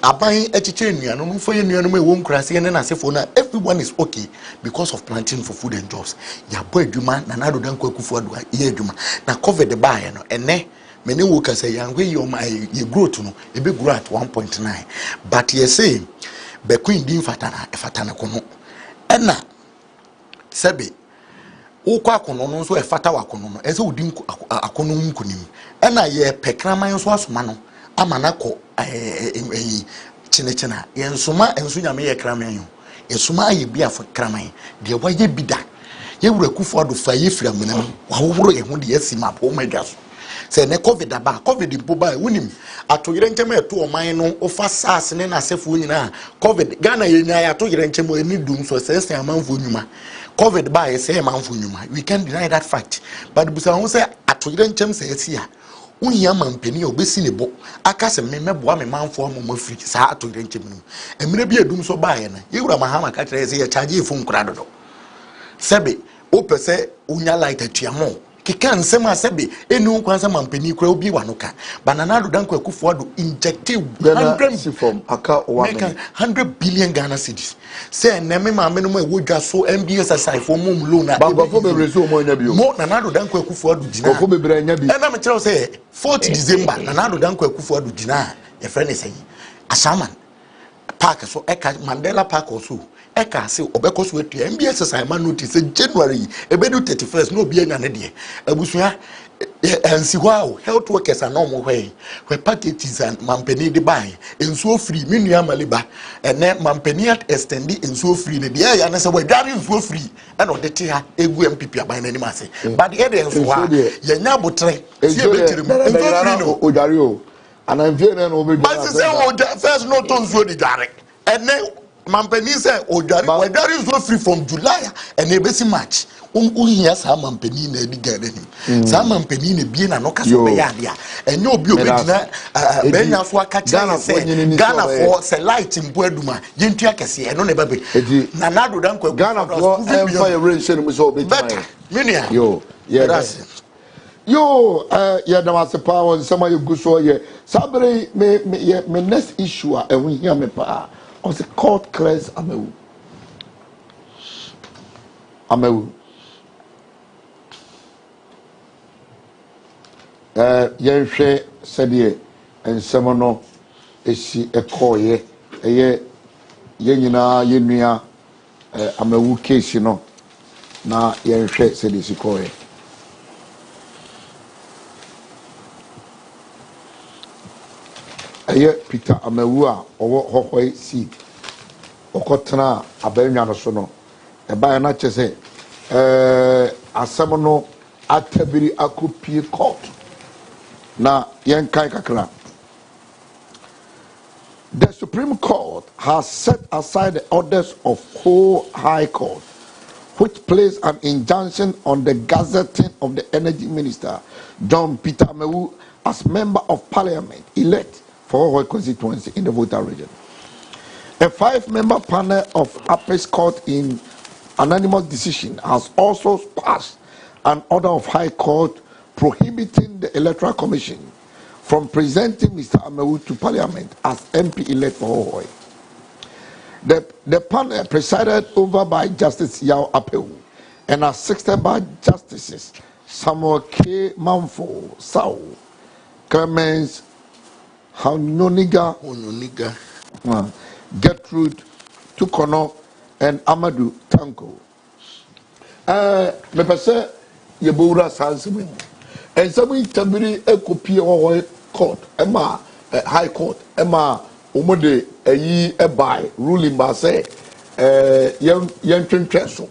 aban echiche nuanum for ye nuanum e won krase ne na sefo na everyone is okay because of planting for food and jobs ya boy adwuma na na dodan kwakufu ado ye adwuma na covid by no ene many wo ka say yan we your my ye growth no e be grow at 1.9 but ye say be queen din fatana kono ena sebe ukwa akono no nso efata wakono no ese udi akono nkunim ena ye pekraman nso asoma no amana ko chinechina ye nsoma enso nyame ye kraman yo esoma ye bia fo kraman de waye bida ye wura kufu ado fa ye fira munam wa woro ye ho de yesima po madwaso se ne covid aba covid mpo ba wunim atoyire ntem eto oman no ofa sas ne na sefo nyina covid Ghana ye nya ya atoyire ntem eni dum so se amanfo nyuma covid by say manfo nyuma we can deny that fact but busa won say atoyire ntem say esi a unya mampeni obesi ne bo aka se me meboa me manfo amoma free sa atoyire ntem no emire bi edum so ba ye na ye wura mahama ka kire say ye charge phone kura dodo sebe o pese unya light atuamo kika nsema sebe enu kwanza mampeni kura obi wanoka banana do danko akufo ado injective 100 from aka 100 billion Ghana cedis say na me ma no wodwa so MBS asai for mum loan na bangofo bebre so mo nya bi mo na do danko akufo ado gina bangofo bebre nya bi na me kire say 4th December na do danko akufo ado gina e friend say asaman park so eka Mandela Park also eka se obeko so etu MBS assignment notice January ebedu 31st no obi anya ne de abusua ensi ho health workers are no mo hwe packages and mampeni de buy ensuo free menu amaliba ene mampeni at extend ensuo free ne de ya na se wadware ensuo free e no de te ha egu MPP aban na ni ase but the ensuo ha ye nya botre si ebetire mu ensuo free no odware o ananfie na no obi but say o first no to ensuo de dware ene mampeni say wadware ensuo free from July and ebesi March unhia sa mampeni na edi Ghana ni sa mampeni na bie na no ka so be ya dia enye obi obedina benya so aka Ghana for say light mpo aduma yentua kese eno ne babe na nado dan kwa Ghana for fire rain mu so obedina minia yo yes yo ya da was power some you go so ye sabre me next issue a ehun hia me pa on the court case amewu yenhwe sede ensem no esi ekoye eye yenyina yenua amewu case no na yenhwe sede si koye eye Peter amewu a owo hohoi seed okotena abanwa no so no eba na chese asem no atabiri akopie court na yenkai kakra. The Supreme Court has set aside the orders of whole High Court, which placed an injunction on the gazetting of the Energy Minister, John Peter Amewu, as Member of Parliament elect for Hohoi constituency in the Volta region. A 5-member panel of Apex Court in anonymous decision has also passed an order of High Court prohibiting the Electoral Commission from presenting Mr. Amewu to Parliament as MP-elect for Hohoe. The panel presided over by Justice Yao Apewu and assisted by Justices Samuel K. Manfo, Sao, Clemens Hanoniga, Gertrude Tukono, and Amadou Tanko. Me pese yebura sansimi. And some tabiri e copy or court, Emma High Court, Emma Umode e buy ruling by say young treso.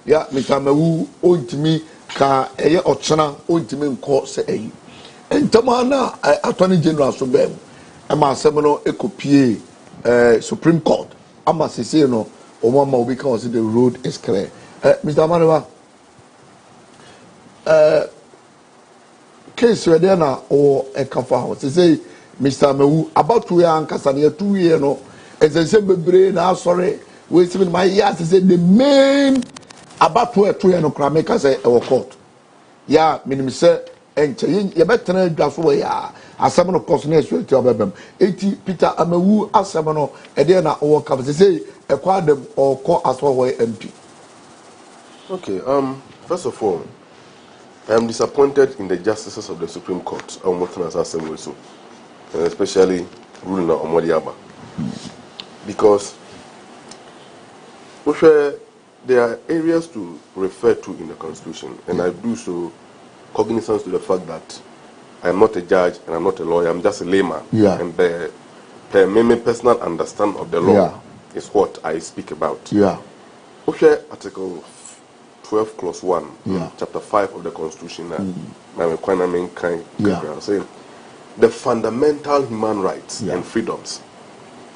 Ya Mr. Amewu ontimi ka eye ochana ontimi nko se eyi. Entamana Attorney General so bem. Emma semono e copy Supreme Court. Ama sisi no omama obi kan say the road is clear. Mr. Amanewa, case where there na or a kafa house. They say Mr. Amewu about 2 years and Kasania 2 years no. As I say, brain now sorry. Wait a minute, my years. They say the main about 2 years no. Krameka say our court. Yeah, minimum say and you better just way ya. As some of course next week to Abem. 80 Peter Amewu as some no. And then our cover. They say acquire them or call as well MP. Okay, first of all, I am disappointed in the justices of the Supreme Court, especially ruling on Omodiaba. Because there are areas to refer to in the Constitution, and I do so cognizance to the fact that I am not a judge and I'm not a lawyer, I'm just a layman. Yeah. And the personal understanding of the law is what I speak about. Yeah. Article 12 clause 1, chapter 5 of the Constitution, saying the fundamental human rights and freedoms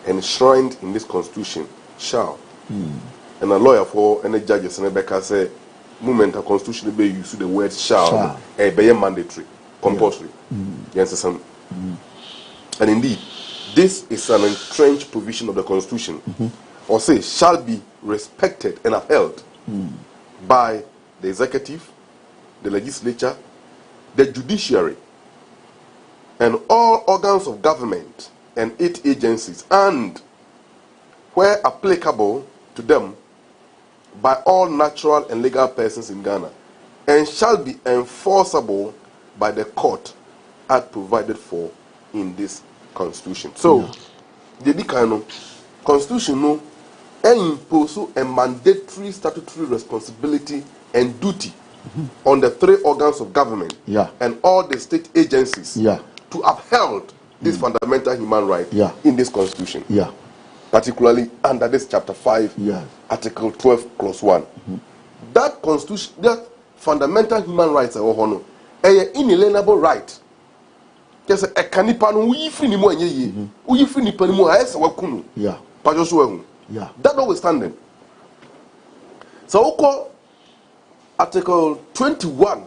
enshrined in this Constitution shall, and a lawyer for any judges and a say, moment a Constitution be use the word shall, be mandatory, compulsory. Yes, and indeed, this is an entrenched provision of the Constitution, or say shall be respected and upheld by the executive, the legislature, the judiciary, and all organs of government and its agencies, and where applicable to them, by all natural and legal persons in Ghana, and shall be enforceable by the court as provided for in this Constitution. So, the Constitution no impose a mandatory statutory responsibility and duty on the 3 organs of government and all the state agencies to uphold this fundamental human right in this Constitution. Particularly under this chapter 5, article 12 clause 1. That Constitution, that fundamental human rights are an inalienable right. Just a canipan we free ni mo ye we free ni pani mo ayesa wakunu. That notwithstanding, so Article 21.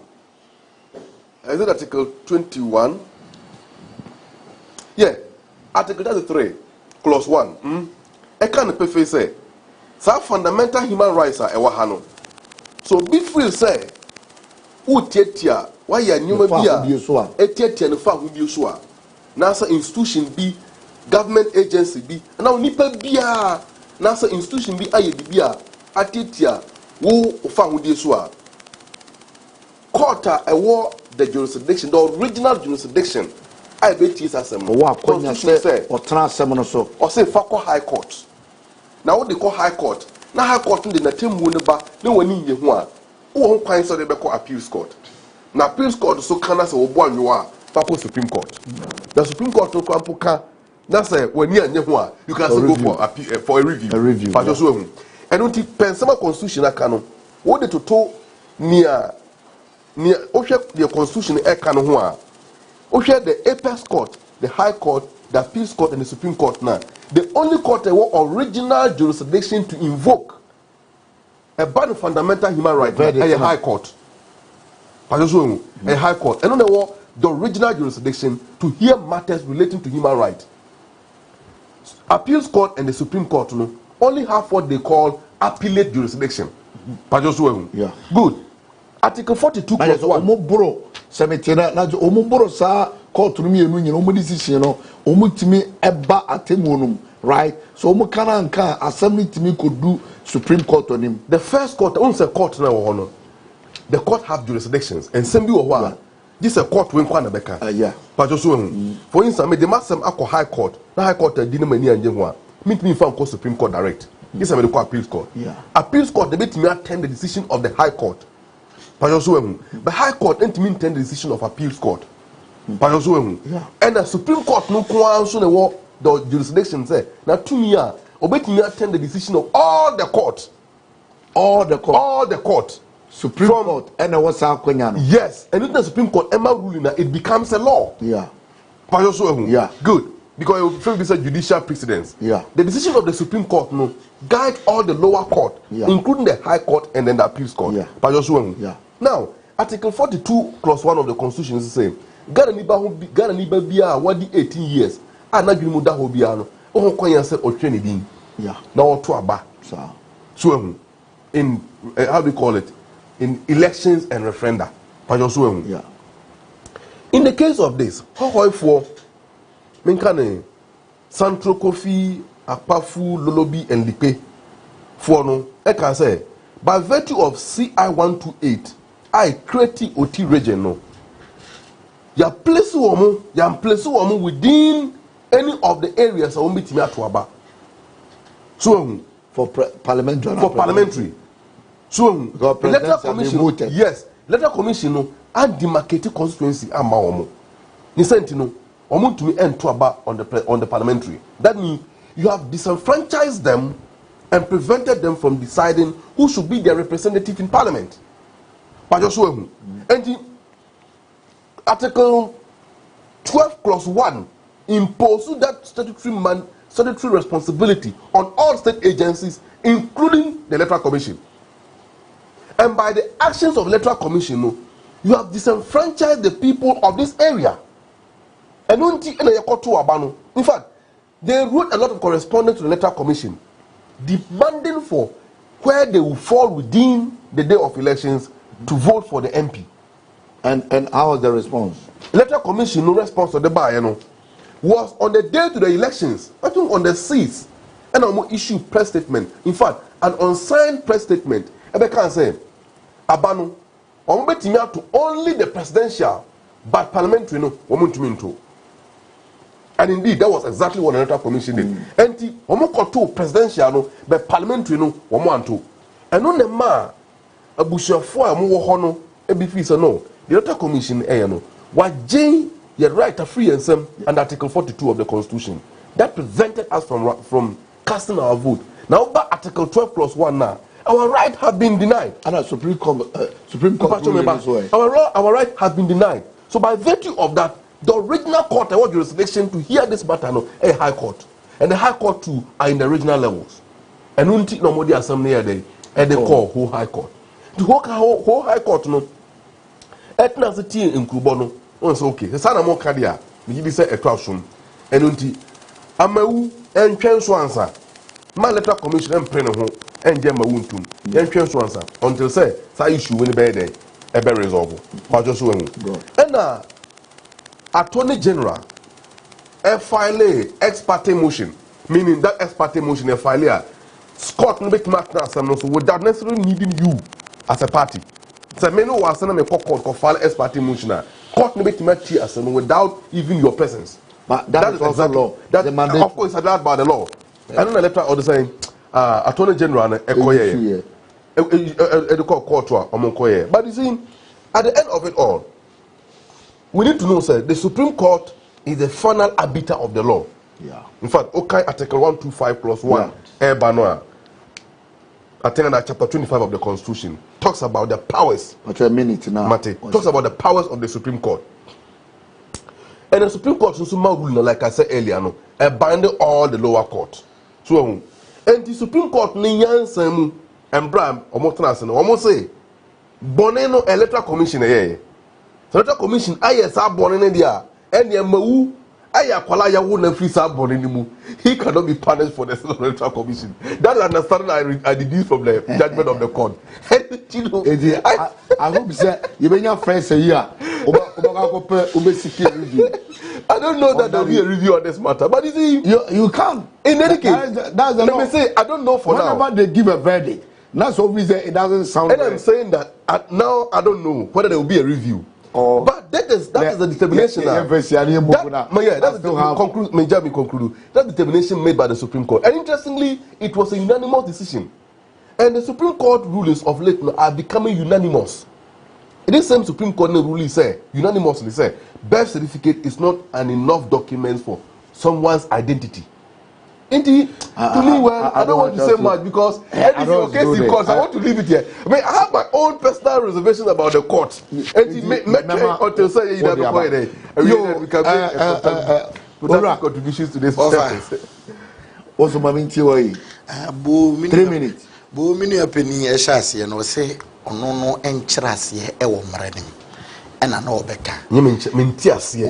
Is it Article 21? Yeah, Article 33, Clause 1. I can't pay say. So fundamental human rights are ewahano. So be free say. Utietia, why ya nyuma bia? Etietia no fa hu bi so a. Nasa institution bi, government agency bi, na nipa bia. Nasa institution bi aye bibia atitia wo fa hu die so a. Court a the jurisdiction, the original jurisdiction. I bet you asem. Wa akonya say o tran asem no so. O say fa ko high court. Now what they call high court. Na high court dey na temu ne ba, na wani nye ho a. Wo ho kwan so dey be call appeals court. Na appeals court so kana say wo bo anwo a, fa ko Supreme Court. The Supreme Court no kwa mpoka na say wani anye ho a, you can still go for appeal for a review. A review. Fa just so ehun. Eno ti pensama constitution aka no. Wo dey to near the Constitution eka no ho a. The apex court, the high court, the appeals court, and the Supreme Court now. The only court that was original jurisdiction to invoke about the fundamental human right is a high court. A high court. And then there was the original jurisdiction to hear matters relating to human rights. Appeals court and the Supreme Court only have what they call appellate jurisdiction. Yeah. Good. Article 42 clause 1. Semitena na omuboro sa court no me enu nyina omo decision no omo timi eba atemu no right so omo kana nka assembly timi could do Supreme Court on him. The first court, once a court now, the court have jurisdictions, and some people are this a court when Kwana Beka. Yeah. But also, for instance, the master ako high court, the high court didn't many and Jemwa. Meet me from court Supreme Court direct. This is a medical appeals court. Yeah. Appeals court, they meet me attend the decision of the high court. But also, the high court ain't mean attend the decision of appeals court. But also, and the Supreme Court no so the jurisdiction say now 2 years. Obey me attend the decision of all the court. All the court. Supreme Court. And what's our Kenyano? Yes. And if the Supreme Court Emma ruling it becomes a law. Yeah. Yeah. Good. Because it will be judicial precedence. Yeah. The decision of the Supreme Court no guide all the lower court, including the High Court and then the Appeals Court. Yeah. Now, Article 42 clause 1 of the Constitution is the same. Ghana niba bia wadi 18 years. Ana gwimu da ho bia no. Oh kwanya se otwe din. Yeah. Now to aba. So in how do you call it? In elections and referenda. Yeah. In the case of this, how for menkane Central Kofi, Akpafu, Lolobi and Lipe for no I can say by virtue of CI 128 I create OT region no. Ya place woman within any of the areas of meeting at Waba. So for parliamentary. So electoral commission. Yes, electoral commission no and demarcated constituency ama omo. Ni senti no omo to me end to aba on the parliamentary. That means you have disenfranchised them and prevented them from deciding who should be their representative in parliament. But just and the Article 12 clause 1 imposes that statutory responsibility on all state agencies, including the Electoral Commission. And by the actions of the Electoral Commission, you have disenfranchised the people of this area. And in fact, they wrote a lot of correspondence to the Electoral Commission demanding for where they will fall within the day of elections to vote for the MP. And how was the response? Electoral Commission no response to the buy, was on the day to the elections, I think on the 6th, and I'm issue press statement. In fact, an unsigned press statement. I can say, Abano, I'm betting to only the presidential, but parliamentary no, woman. And indeed, that was exactly what the Electoral Commission did. And the woman presidential no, but parliamentary no, woman too. And on the ma, a bushel for a more honor, a bit no. The Electoral Commission, no, what Jane, your right to free and some, and Article 42 of the Constitution, that prevented us from casting our vote. Now, by Article 12 plus 1 now, our right have been denied. And a Supreme Court our right has been denied. So by virtue of that, the original court I want jurisdiction to hear this matter no, a high court. And the high court too are in the regional levels. And we no more the assembly and they call whole high court. The whole high court no etna city in Kubono. Once okay. The son of Mokadia, we say a classroom. And unti Amawu and Chen answer. My Electoral Commission and Preno and Gemma Wuntum. And Chen answer until say issue when the bed a better resolve. But just when and Attorney General a file ex parte motion, meaning that ex parte motion a file Scott no bit matter so without necessarily needing you as a party. So many was send me court file ex parte motion. Court no bit matter as without even your presence. But that is also exactly law. That of course is allowed by the law. Yeah. I don't know electoral order saying Attorney General Ekoye. Court or but you see, at the end of it all, we need to know, sir, the Supreme Court is the final arbiter of the law. Yeah. In fact, okay, Article 125 plus 1, I think that chapter 25 of the Constitution talks about the powers. But a minute now. Mate, talks about the powers of the Supreme Court. And the Supreme Court also rule, like I said earlier, no, binding all the lower court. So, and the Supreme Court, Niyan and Bram, almost say, Boneno Electoral Commission, Electoral Commission, I saw born in India, and the Mau, I acquire wouldn't free born anymore. He cannot be punished for the Electoral Commission. That understanding I deduce from the judgment of the court. I hope you say you may have friends a year. I don't know that there will be a review on this matter, but you see, you can. In any case, that's let me say, I don't know for now. Whenever they give a verdict, that's obviously it doesn't sound. And I'm saying that now I don't know whether there will be a review. But that is the determination. That's the determination made by the Supreme Court. And interestingly, it was a unanimous decision. And the Supreme Court rulings of late are becoming unanimous. This same Supreme Court ruling say unanimously say birth certificate is not an enough document for someone's identity. Indeed, to me, I don't want to say much because I want to leave it here. I mean, I have my own personal reservations about the court. And until say contributions to this process. Also, my 3 minutes. Bo mini opini e shase no say ono no enkyerase e wo mranim e na obeka mentiase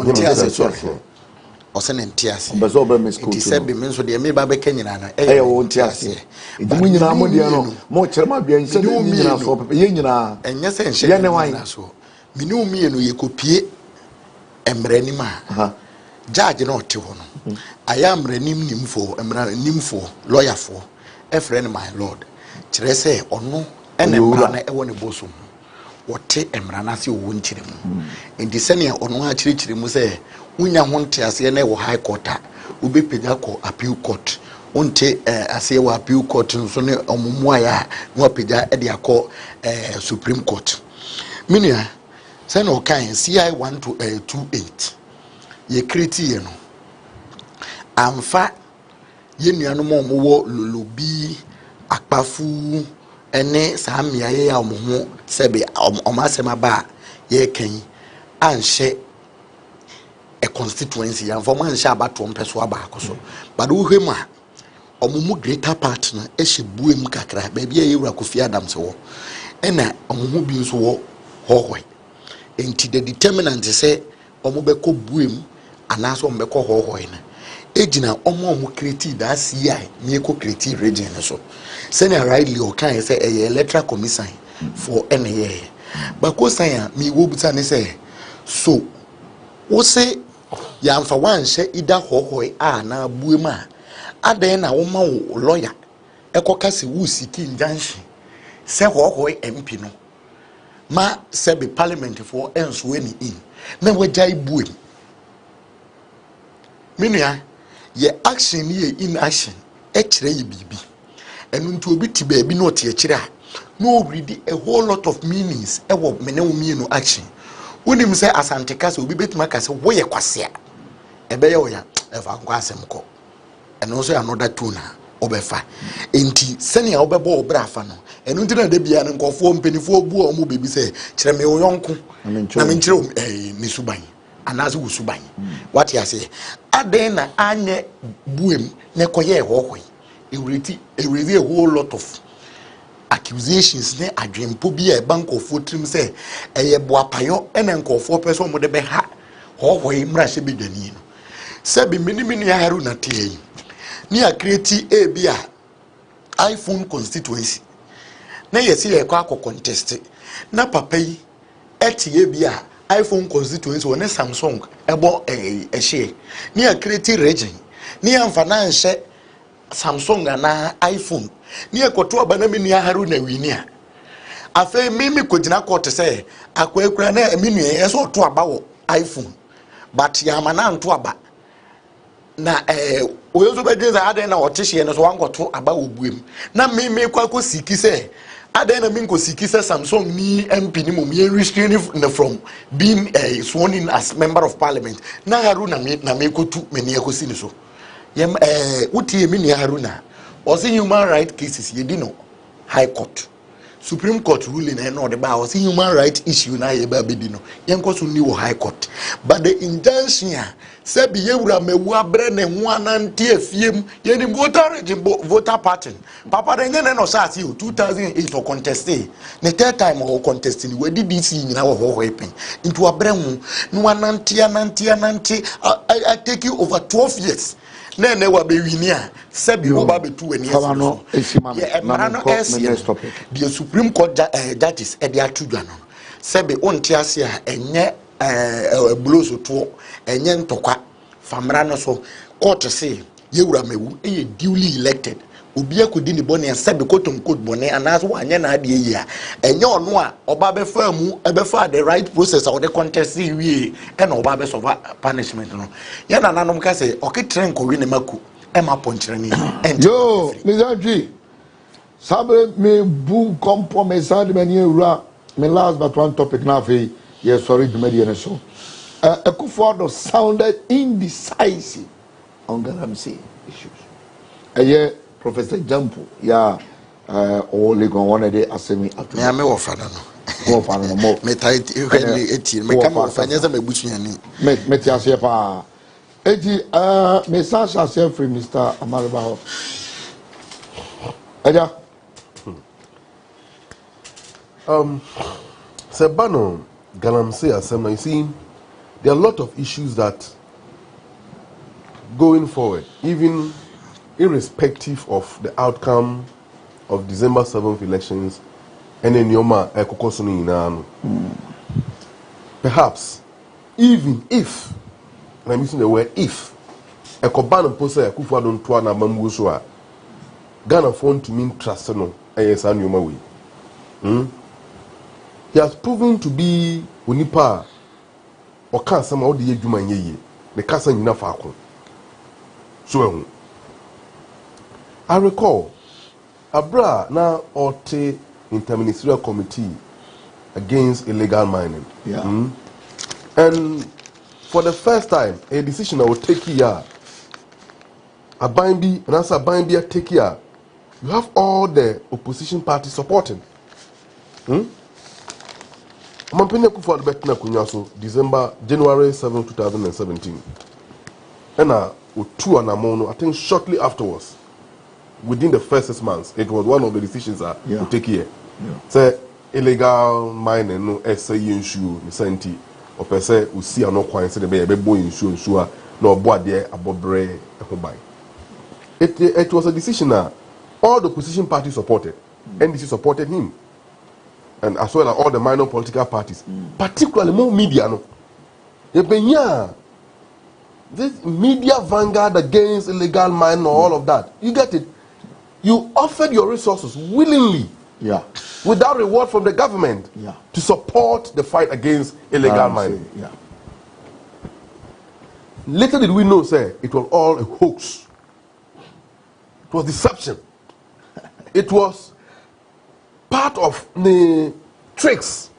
o se nentiase obezo be miss coach ti se be menso de me ba beka nyina na e wo ntiase e mu nyina mo de no mo kyerema bia nse de nyina so pepe ye nyina enye se nhye ye ne wan so mini umie no ye kopie emranim a judge no te ho no aya mranim nimfo emranimfo lawyerfo e friend my lord kyerɛ sɛ ɔno ɛna mmara na ɛwɔ ne bosom wɔte mmara na se ɔwɔ nkyire mu enti sɛnea ɔno akyerɛkyerɛ mu sɛ wonya ho nte aseɛ na ɛwɔ high court a wobɛpagya kɔ appeal court wonte aseɛ wɔ appeal court nso ne ɔmomu ayɛ a na wapagya ɛde akɔ supreme court menua sɛnea ɔkae CI 128 yɛkretiɛ no amfa yɛnnuanom a ɔmowɔ lolobi akpafu ene saa miaye ya omo sebe omasema ba ye kan anhye a constituency ya form anhye abato mpeso aba akoso but wo hwem a omo greater part na ehye buem kakra ba bia ye wura Kofi Adams wo ena omo bi nso wo hohoi enti the determinant say omo beko buem anaso omo beko hohoi na ejina omo create that CI me ko create region so senior rightly o kan say e electoral commission for NAA but ko san me wo buta ne say so wo say ya mfa wan hye ida hohoi a na buem a adan na wo ma wo lawyer ekoka se wo siki injunction se hohoi MP no ma se be parliament for enso any in na wajai buem minua ye action ye inaction e kire ye bibi enu nti obi ti ba bi no te kire a no read a whole lot of meanings e wo mene wo mienu action wonim say asante kase obi betima kase wo ye kwase a e be ye wo ya e fa kwa asem ko enu so another tune obefa enti sene a obebo obrafa no enu nti na da bia ne nkofo mpenifo bu o mu bebi say kire me wo yonko na me nkire ni suban anazi wo suban what you say aden na anye buem ne koye hohoi ewreti a whole lot of accusations ne adwempo bi e bankofo trim say eye boapayo ene nkofo person mo de be ha hohoi mrahye bedwani no se bi minimini ya haru na tie ni a create a bia iPhone constituency na yesi ye kwa contest na papa yi etie bia iPhone constituency one Samsung ebo ehye ni a create region ni amfa na nhye Samsung na iPhone ni ekoto aba na meni haru na wini a afa mimi kogina court say akwakura na menu eso to aba wo iPhone but ya mana nto aba na oyozo bedeza aden na otihye no so wangoto aba obuem na mimi kwako siki say aden na minko siki say Samsung ni MP ni mum ye restraining from being sworn in as member of parliament na Haruna na me kotu meni ekosi ni so yem utie mini Haruna o say human right cases ye di no high court Supreme Court ruling and no the ba o say human right issue na ye ba be di no yenko so ni wo high court but the injunction say be yewura mewu abre ne ho anante afiem ye ni voter pattern papa de nyene no sa 2008 o contest ne third time o contest ni we di DC nyina wo ho pen into abre ho no anante I take you over 12 years na wa be wini a sebi wo ba betu wani no esimam na no the Supreme Court judges e dey atudwa no sebi onti ase a enye bulo so to enye ntokwa famra no so court say yewura mewu e duly elected obi akodi ni bone ense be quote unquote bone anaso anye na ade yi a enye ono a oba be fa mu e be fa the right process or the contest wie e na oba be so punishment no ye na nanom ka say oketre nkowi ne maku e ma ponchire ni yo mizanji sabe me bu compromise de mani ewura me last but one topic na fe yes sorry the media ne so Akufo-Addo sounded indecisive on Galamsey issues. Professor Jampo, all Legon one day assembly. Me ame wo fada no. Wo fada no mo. Me tight me come wo fanya za me busu yani. Me ti ase pa. Me sa share free Mr. Amaraba. Aja. Sebano Galamsey assembly, you see, there are a lot of issues that going forward, even irrespective of the outcome of December 7th elections, and then Yoma Ekokosuni Inano. Perhaps, even if, and I'm using the word if, Ekobano Posa Akufo-Addo Ntwana Mamguswa, Ghana phone to mean trust no, ASN Yoma way. He has proven to be Unipa or can some of the Yejuman Ye, the Cassan Yunafako. So, I recall Abra now Orte Interministerial Committee against illegal mining. Yeah. And for the first time, a decision I will take here. A Bimbi, and as a Bimbi, take here. You have all the opposition parties supporting. Mampenya Akufo-Addo betina kunyaso January 7, 2017. And two anamono, I think shortly afterwards, within the first 6 months, it was one of the decisions to take here. Say illegal mining no essay insure Nisenti or per se we see no coin say the be boy insure no board there abobre ehobai. It was a decision that all the opposition parties supported. NDC supported him. And as well as all the minor political parties, particularly more media. No, this media vanguard against illegal mining, all of that. You get it? You offered your resources willingly, without reward from the government, to support the fight against illegal mining. Later did we know, sir, it was all a hoax. It was deception. It was part of the tricks.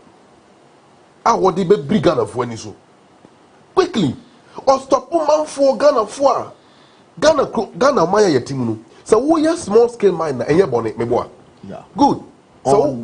What they be Ghana for any so quickly or stop man for Ghana for Ghana Maya Yetimuno. So we are small scale mine and your bonnet, me boy. Good. So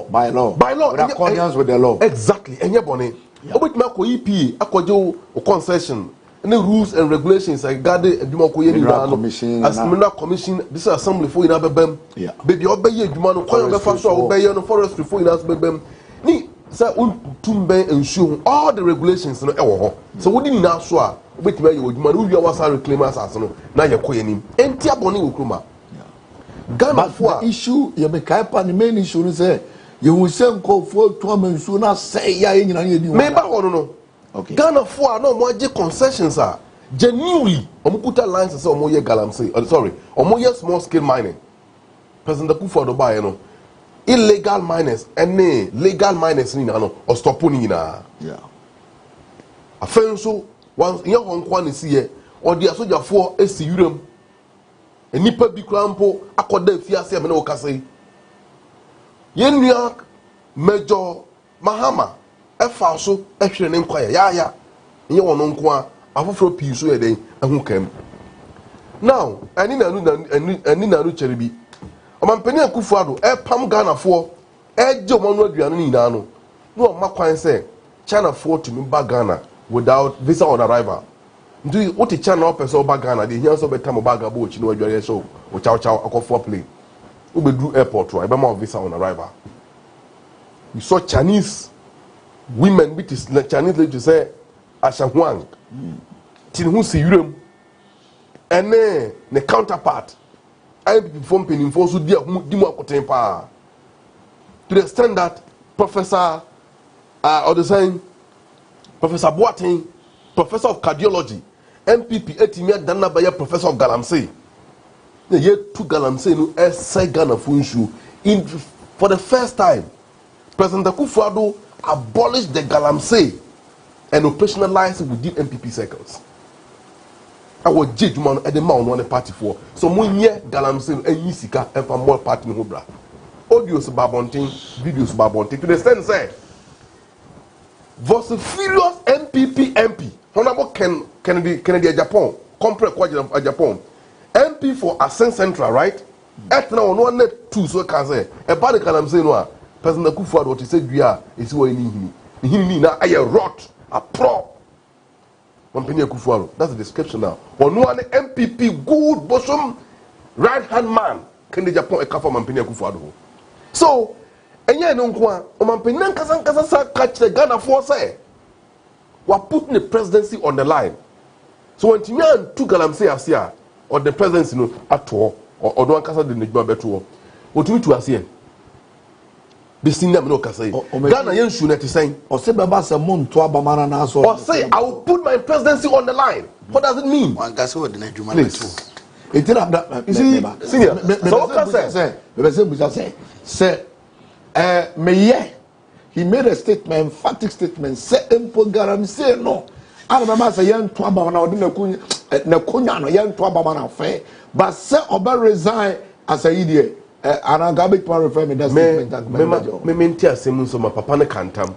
by law, in accordance with the law. Exactly. And your bonnet. Obit Mako EP, Akojo or concession. And the rules and regulations like Gade Dumako Commission, as Mineral Commission, this assembly for in Ababem. Baby, obey Dumano, Koyo Faso, obey on forestry for in Asbabem. Ni, sir, Tumbe ensure all the regulations. So we didn't now swear, wait, where you would man, you was our reclaimers as no, now you're coining. And Tiaboni Ukruma. Ghana for issue, you make up on the main issue, say, you will send call for 2 months sooner, say, yeah, you know, maybe I don't know. Ghana for no more concessions are genuinely omukuta lines say omoye Galamsey sorry omoye small scale mining. President Akufo-Addo buy no illegal miners and legal miners ni na no or stop ni na afenso once ye honkwa ni see or the soldier for esi yuram enipa bi krampo akoda fiase me na okase yenua Major Mahama efa so ehwere ne nkwaya ya nye wono nko a afoforo pii so ye den ahu kam now ani na nu chere bi omampani Akufo-Addo pam Ghana fo eje omanu aduano ni na no no makwan se China for to me ba Ghana without visa on arrival ndu what the China person ba Ghana dey here so betam ba ga bo chi no aduare so o chaw akofo plane ubedru airport ro e be ma visa on arrival. You saw Chinese women which is Chinese lady say Ashahuang tin hu si yuram ene ne counterpart I perform penin for so dia di mu akoten pa to the extent that Professor or the saying Professor Boateng, Professor of Cardiology, MPP Etimia Danabaya, Professor of Galamsey. The year 2 Galamsey no essay Ghana Funshu. For the first time, President Akufo-Addo abolished the Galamsey and operationalized it within MPP circles. I was judgment at the Mount one party for. So Munye Galamsey and Yisika and for more party in Hobra. Audios Babonting, videos Babonting. To the extent say, was a furious MPP MP. Honorable Kennedy Japan, compre Kwaji Japan. MP for Ascent Central, right? Etna on one net two so can say. A body Galamsey no. President Akufo-Addo what he said we are is what he need. He need now a rot, a pro. That's the description now. On one MPP good bosom right hand man can the Japan a cover Mampini Akufo-Addo. So, and yeah, no one, Mampini Kasa catch the Ghana force. We're putting the presidency on the line. So when Timian took Galamsey Asia or the presidency no at all, or don't Kasa the Nijma Betuo, what we to Asia? Be seen them no Kasa. Ghana Yen Shunet is saying, or say Babasa Mon to Abamana Naso, or say I will put my presidency on the line. What does it mean? One Kasa would the Nijma. You see, senior, so Kasa say, Maye, he made a statement, emphatic statement, say, Empo Galamsey no. I remember say young Twabana or Nakunya no young Twabana fair, but say Oba resign as a idiot. And I got big power refer me that statement. Me mentia semun so my papa ne kantam.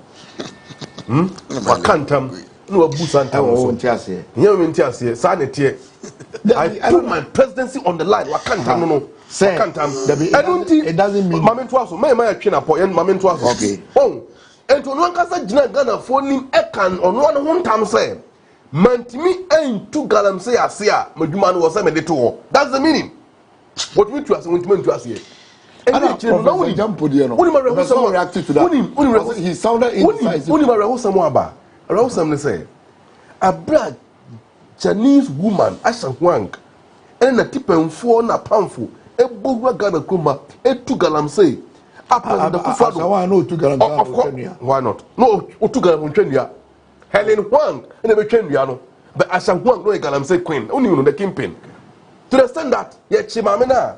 Wa kantam no abusa ntam so. Nya mentia se sa ne tie. I put my presidency on the line. Wa kantam no. Say kantam. It doesn't mean mama nto aso. Me atwe na po yen mama nto aso. Okay. Oh. Ento no ankasa gina Ghana for nim e kan ono no ho ntam say. Mantimi entu Galamsey ase a madwuma no wo say me de to. That's the meaning. What we to aso wontima ntu ase. He sounded indecisive. Say, a black Chinese woman, Asha Huang, and a tip and four na pamphlet, a Bogwa Ghana Kuma, a two Galamsey. Why not? No, two Galamsey. Helen Huang and a Bechendiano, but Asha Huang, no Galamsey Queen, only the kingpin. To the extent that, yet Chimamina.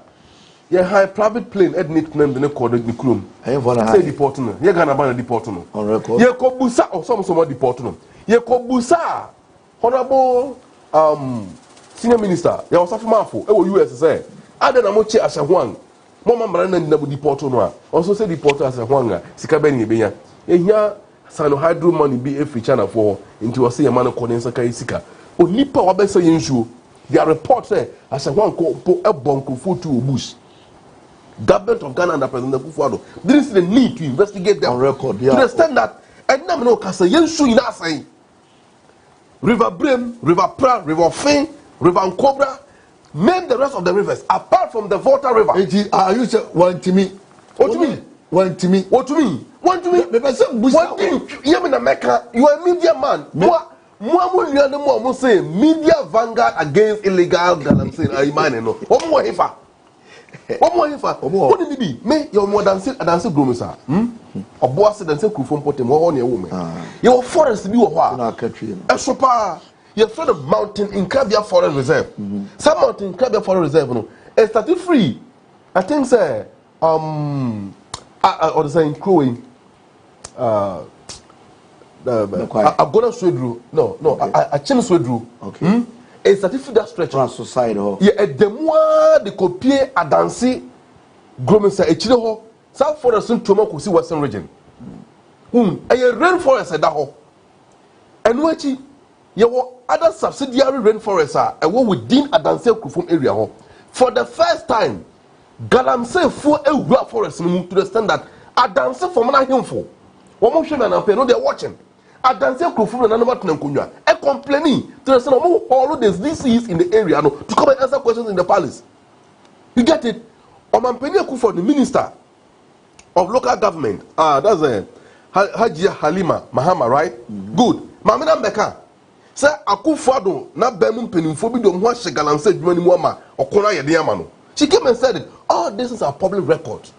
Yeah, high private plane had nicknamed the Nekodek Nikrum. I have one say deportino. You're gonna ban a deportino. On record. Ye Kobusa or some deportino. Ye Kobusa, Honorable Senior Minister, you was a Mafo, USA. I don't know much as a one. Mama Marana never deportino. Also say deporter as a Wanga, Sikabeni Bea. And here, Sano hydro money be a free channel for into a say a man of Condensa Kaisika. O Nipa Wabesa Yenshu. Their report say as a one ko a bonko foot to bush. Government of Ghana and President Akufo-Addo didn't see the need to investigate them on record. Yeah. To the extent that and now no Kasa Yensu in Asai, River Brim, River Pra, River Fin, River Nkobra, name the rest of the rivers apart from the Volta River. Are you say one to me? What to me? One to me? What to me? One to me? One thing. You are a media man. More say media vanguard against illegal Galamsey. Imane no. What did it be? Me, your more than Gromisa. A boss said and say Kufon Potem or your woman. Your forest be a while. A sopa. Your friend of mountain in Krabia Forest Reserve. Some mountain Krabia Forest Reserve. No, it's started free. I think, sir, or the same crewing. I'm gonna swedru. No, I change swedru. Okay. A certificate stretch on society. Yeah, a demois de copier a danser Gromisa a chido. South Forest to Tomoko Western region. A rainforest at that hole. And which you other subsidiary rainforests are a war within a dancer from area. For the first time, Galamsey for a real forest to the standard. A dancer from an info. One more shame and they're watching. A dancer from an animal Nankunya. A complaining to the son of all of this disease in the area to come and answer questions in the palace. You get it? Maakye Akufo, the minister of local government. That's Hajia Halima Mahama, right? Good. Mamina Mbeka. Say Akufo-Addo na bemu penimfo bi do ho ahye Galamsey adwuma mu ama okona ye de amano. She came and said, all this is a public record.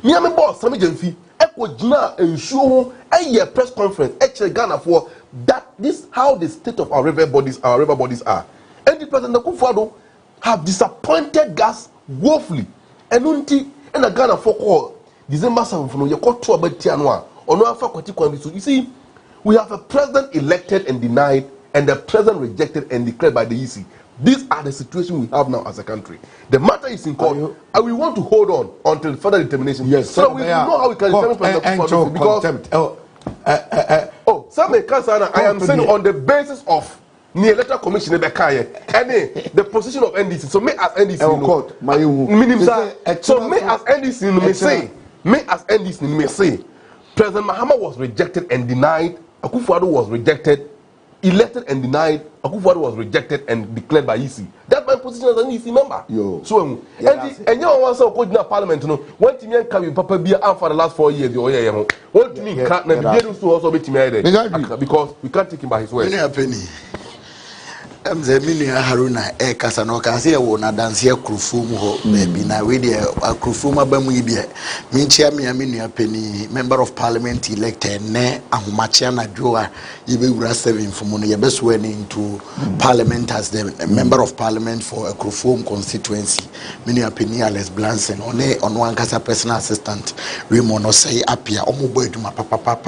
Me am boss Sami Jamfi e ko gina ensuo ho e press conference e chere Ghana for that this how the state of our river bodies are. And the President Akufo-Addo have disappointed us woefully. And until and a Ghana for call December 7th from your court to about Tianwa or no Kwame. So you see, we have a president elected and denied, and the president rejected and declared by the EC. These are the situations we have now as a country. The matter is in court, and we want to hold on until further determination. Yes, so we know how we can determine President because some may cancel. I am saying on the basis of the electoral commission and the position of NDC. So may as NDC so may as NDC may say President Mahama was rejected and denied. Akufo-Addo was rejected, elected and denied. Akufo-Addo was rejected and declared by EC. That's my position as an EC member. So and you want to go to Parliament? No, one team can be Papa Bia for the last 4 years. One team can't also be because we can't take him by his word. Mzemini Haruna kasano kasi ya wona dansi ya kurufumu ho baby na wedi kurufumu abamu idie minchia miamini apeni member of parliament elected ne ahumachia na joa yibe ura 7 fumuno ye beswe into parliament as the member of parliament for a kurufumu constituency mini apeni Alex Blanson one ono ankasa personal assistant we mono say apia omubo eduma papa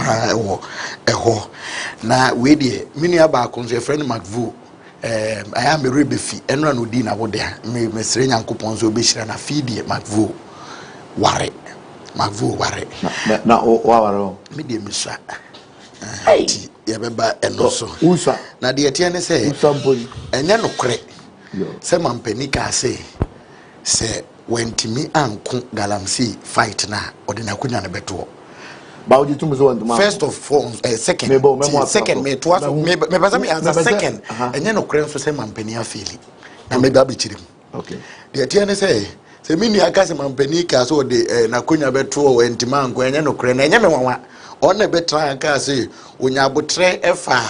eho na wedi mini aba konzo friend Macvu I am a rebefi and run with dinner over there. Me Srenya Kuponzo Bishra na feed Macvu Ware. Macvu Ware. Na wawaro. Medium Misha. Hey, Yabeba and also. Usa. Na the Etienne say, Usampoli. And then no cre. Seman Penika say, when Timmy and Galamsi fight na, or the Nakunya Beto. First of all, second me twas me as a second and then no crane for some penny feeling and maybe abichirim. Okay. The Etienne say mini akase mampenika so de nakunya beto and timango and no crane and yama on a betra and case unyabutre efa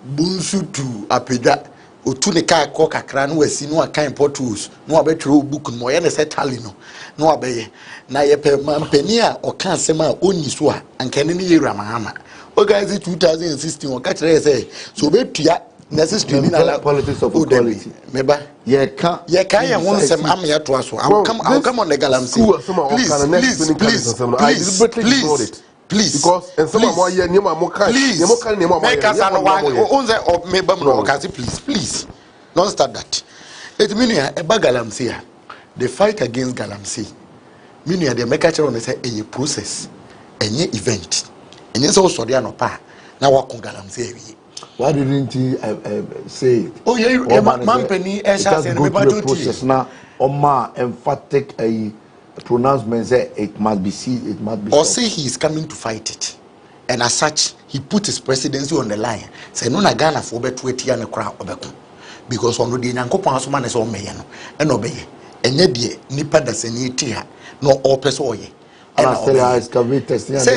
bunsu to apida utunika koka kran wesi no akan portus no abetro book no ye ne setalino no abeye na ye pe mampenia o kan sema oni so a ankane ne yewura mahama o guys 2016 o ka kire say so betua necessary na politics of equality meba ye kan ye won sem am ye to aso I'll come on the galamsey please because and some more year near more kind make us please don't start that. It means a bagalamsia the fight against galamsey meaning the make a say a process a event and yes also they are no pa now what galamsey. Why didn't he say it? Oh yeah, man penny process now Oma emphatic a pronouncement say it must be or say he is coming to fight it, and as such he put his presidency on the line. Say no na Ghana for better 20 years crowd obeko because on the Nyankopon asoma na so meye no and obeye enye de nipa da sani tia no opese oye and say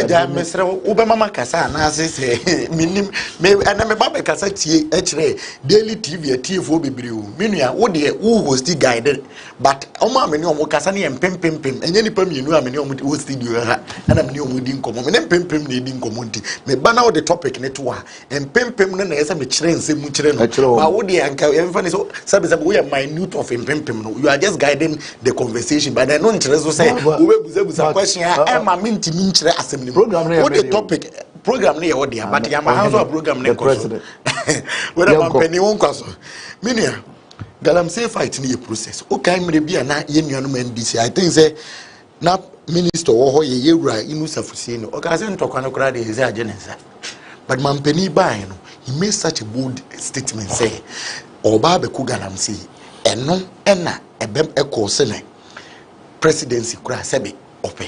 that Mr. Obama kasa na say minim me and me baba kasa tie echre daily TV TFO bebriu menua wo de wo host guided but oma me ne omo kasa ne empempem enye nipa mienu a me ne omo wo studio ha na me ne omo di nkomo me ne empempem na di nkomo nti me ba na wo the topic ne to a empempem na yesa me kire nsem mu kire no ba wo de anka emfa ne so sabe we are minute of empempem no you are just guiding the conversation but I don't interest so say wo bebuza question Emma minti minchire assembly program what the topic program ne ye dia but yama house of program ne koso whether man penny won kwaso minia galamsey fight ne process o kan mre bia na ye nuanu NDC I think say na minister wo ho ye yewura inu safusie no o ka say ntokwa no kra de ze agenensa but man penny buy no he made such a bold statement say oba be ku galamsey eno ena ebem ekosene presidency kra sebe open.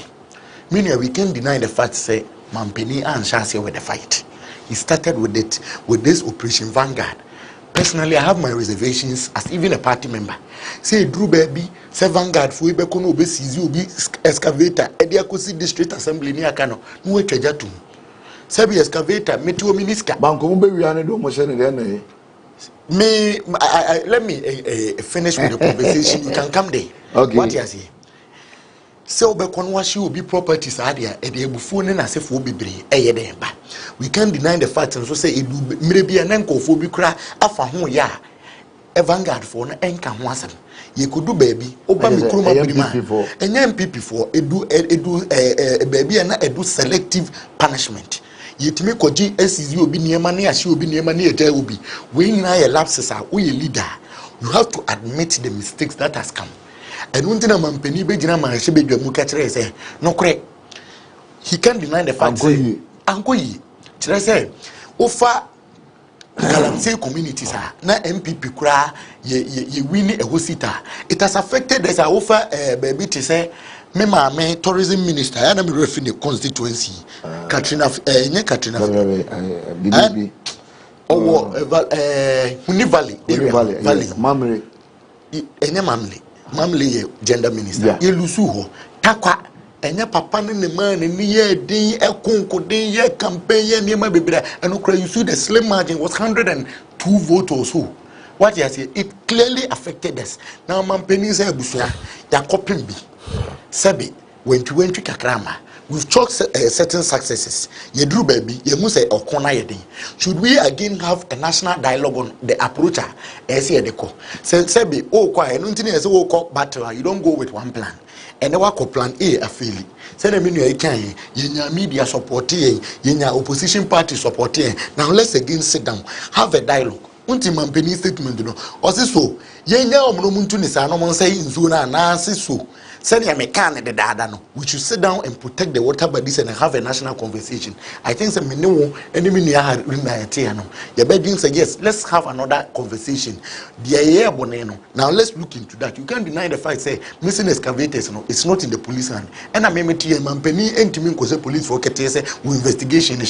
Meaning we can deny the fact say Mampeni and Shasi with the fight. He started with it with this Operation Vanguard. Personally, I have my reservations as even a party member. Say Drew Baby, say Vanguard for Ibekono be Sizi be excavator, Ediakosi District Assembly near Kano, no Chajatu. Sabi excavator, Metro Miniska. Banco Mbe do motion then. Let me finish with the conversation. You can come there. Okay. What you say? So she will be properties adia e de ebufu ne na sefo bebre eye de ba. We can't deny the fact and so say edu mrebi enankofo bi kura afa ho ya Vanguard for na enka ho asem. Ye kodu baabi oba me kuruma birima. Enya MPP for edu baabi na edu selective punishment. Yetime koji SCZ obi niema na ahye obi niema na eja obi. We nyina ye lapses are we leader. You have to admit the mistakes that has come. And one thing I'm penny begina man she be dwamu ka kire say no kore. He can't deny the fact say ankoyi. Kire say ofa Galamsey communities na MPP kura ye win a hosita. It has affected us offer baby to say me maame tourism minister ya na me refi ne constituency Katrina bibi Huni Valley Mamre enye mamle ye gender minister ye lusu ho takwa enye papa ne man ni ye din ekonko din ye campaign ye niema bebira and you see the slim margin was 102 votes or so. What you say it clearly affected us. Now man penny say busua ya kopim bi sabi when kakrama we've chalked certain successes ye drew baby ye mu say okona ye din. Should we again have a national dialogue on the approach as ye deco sabi oh kwa enu ntini say oh ko battle you don't go with one plan. And the work of plan A affili. Send a menu yenya media support yenya opposition party support. Now let's again sit down, have a dialogue. Unti mampeni statement no. Osiso yenya omumuntu ni sa no mon say nzuna na asiso. Send ya mekane de dada no. We should sit down and protect the water bodies and have a national conversation. I think some menu enemy ni ha rinayete no. Ya begging say yes, let's have another conversation. Now let's look into that. You can't deny the fact say missing excavators no, it's not in the police hand. And I remember mampeni entimin ko say police for kete say investigation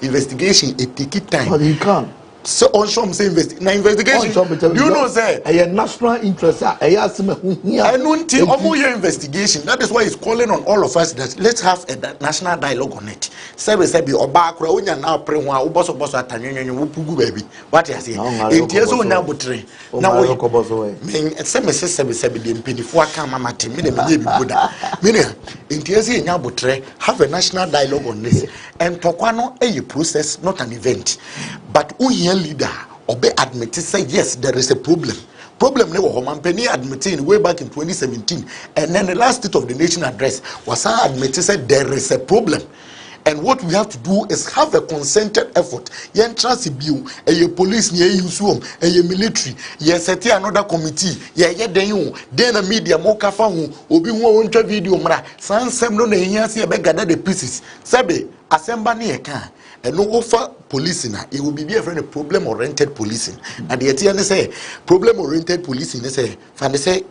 investigation it take time. But you can't. So on some say investigation. Do you know say a national interest investigation. That is why he's calling on all of us that let's have a national dialogue on it. Say oba kura onya na pre ho a oboso atanyenyenye wo pugu baby. What you say? Entiese onya botre. Na wo men say me say de mpinifo aka mama te me de me bi boda. Me ne entiese enya botre have a national dialogue on this. And tokwa no a process not an event. But leader obe admit say yes there is a problem never home penny admitting way back in 2017 and then the last state of the nation address was admitted said there is a problem and what we have to do is have a concerted effort yen transibio a police near you a military yes set another committee then a media mo kafa obi won video mra sansem no na hia se be gather the pieces sabe asemba ne eka and no offer policing it will be a friend of problem oriented policing and the TN say problem oriented policing they say fan they say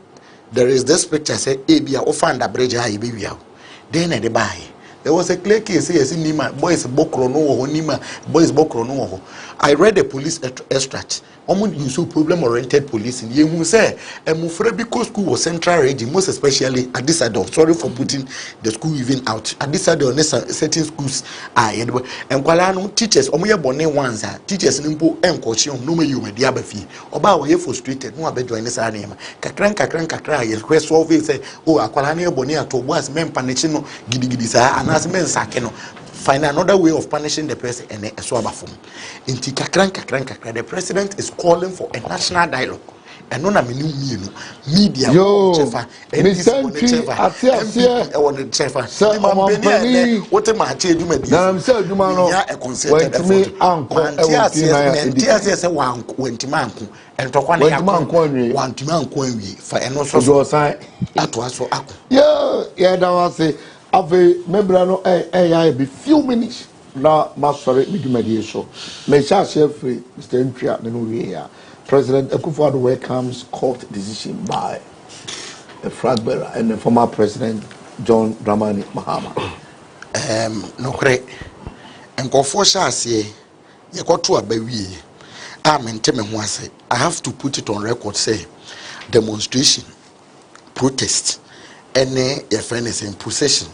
there is this picture say abia offer and bridge baby then they buy. There was a clear case yes in Nima boys bokro no Nima boys bokro no. I read a police extract. You saw problem oriented policing. You will say a Mufrebico school was central region, most especially at this side. Sorry for putting the school even out. At this side, certain schools are and Kualano teachers, Omoya Bonnet ones are teachers in Impo and Cochion, no you may diabafi. Oba were frustrated, no abet join this anima. Kakran, yes, quest solve say, oh, Aqualania Bonia to was men panachino, gidisa, and as men sakeno. Find another way of punishing the person and a swab form. In Kakran, the president is calling for a national dialogue. And no media. Yo, Ave membrano be few minutes na masore midumadi so me sha chef Mr. Ntria no here President Akufo-Addo welcomes court decision by the flag bearer and the former President John Dramani Mahama. No kre enkofo sha ase ye koto abawie amente me ho ase I have to put it on record say demonstration protest any fairness in possession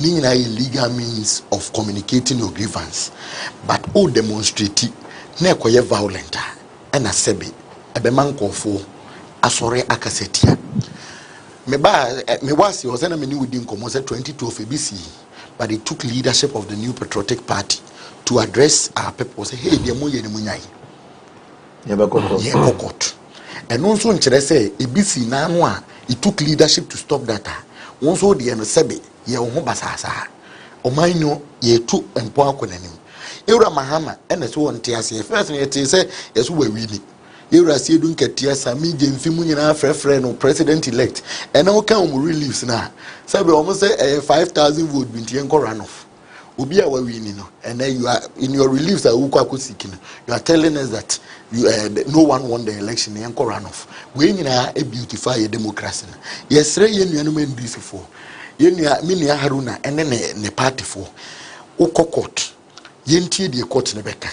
nina illegal means of communicating your grievance but all demonstrate na ekoye violent and asebe ebe mankofo asore akasetia me was was na me ni within komo say 2012 BC, but they took leadership of the New Patriotic Party to address our people. Say, hey, they mo ye ni mo nyai. Ye be court. And also nkyere say EBC na no a it took leadership to stop that. Onso de no sebe ye wo ho basasa. Omanyo ye tu empo akonanim. Ewura Mahama ene so wonte ase first ye te say yeso wa wini. Ewura se edu nkatia sami je mfimu nyina frefre no president elect. Ene wo kan mu reliefs na. Sebe o mo say 5,000 vote binti enko run off. Obi a wa wini no. And then you are in your reliefs a wo kwa kosiki no. You are telling us that no one won the election enko run off. We nyina e beautify your democracy. Yesre ye nuanu ndisi for. Ye nua minia Haruna ene ne party for. Ukokot. Yentie the court ne beka.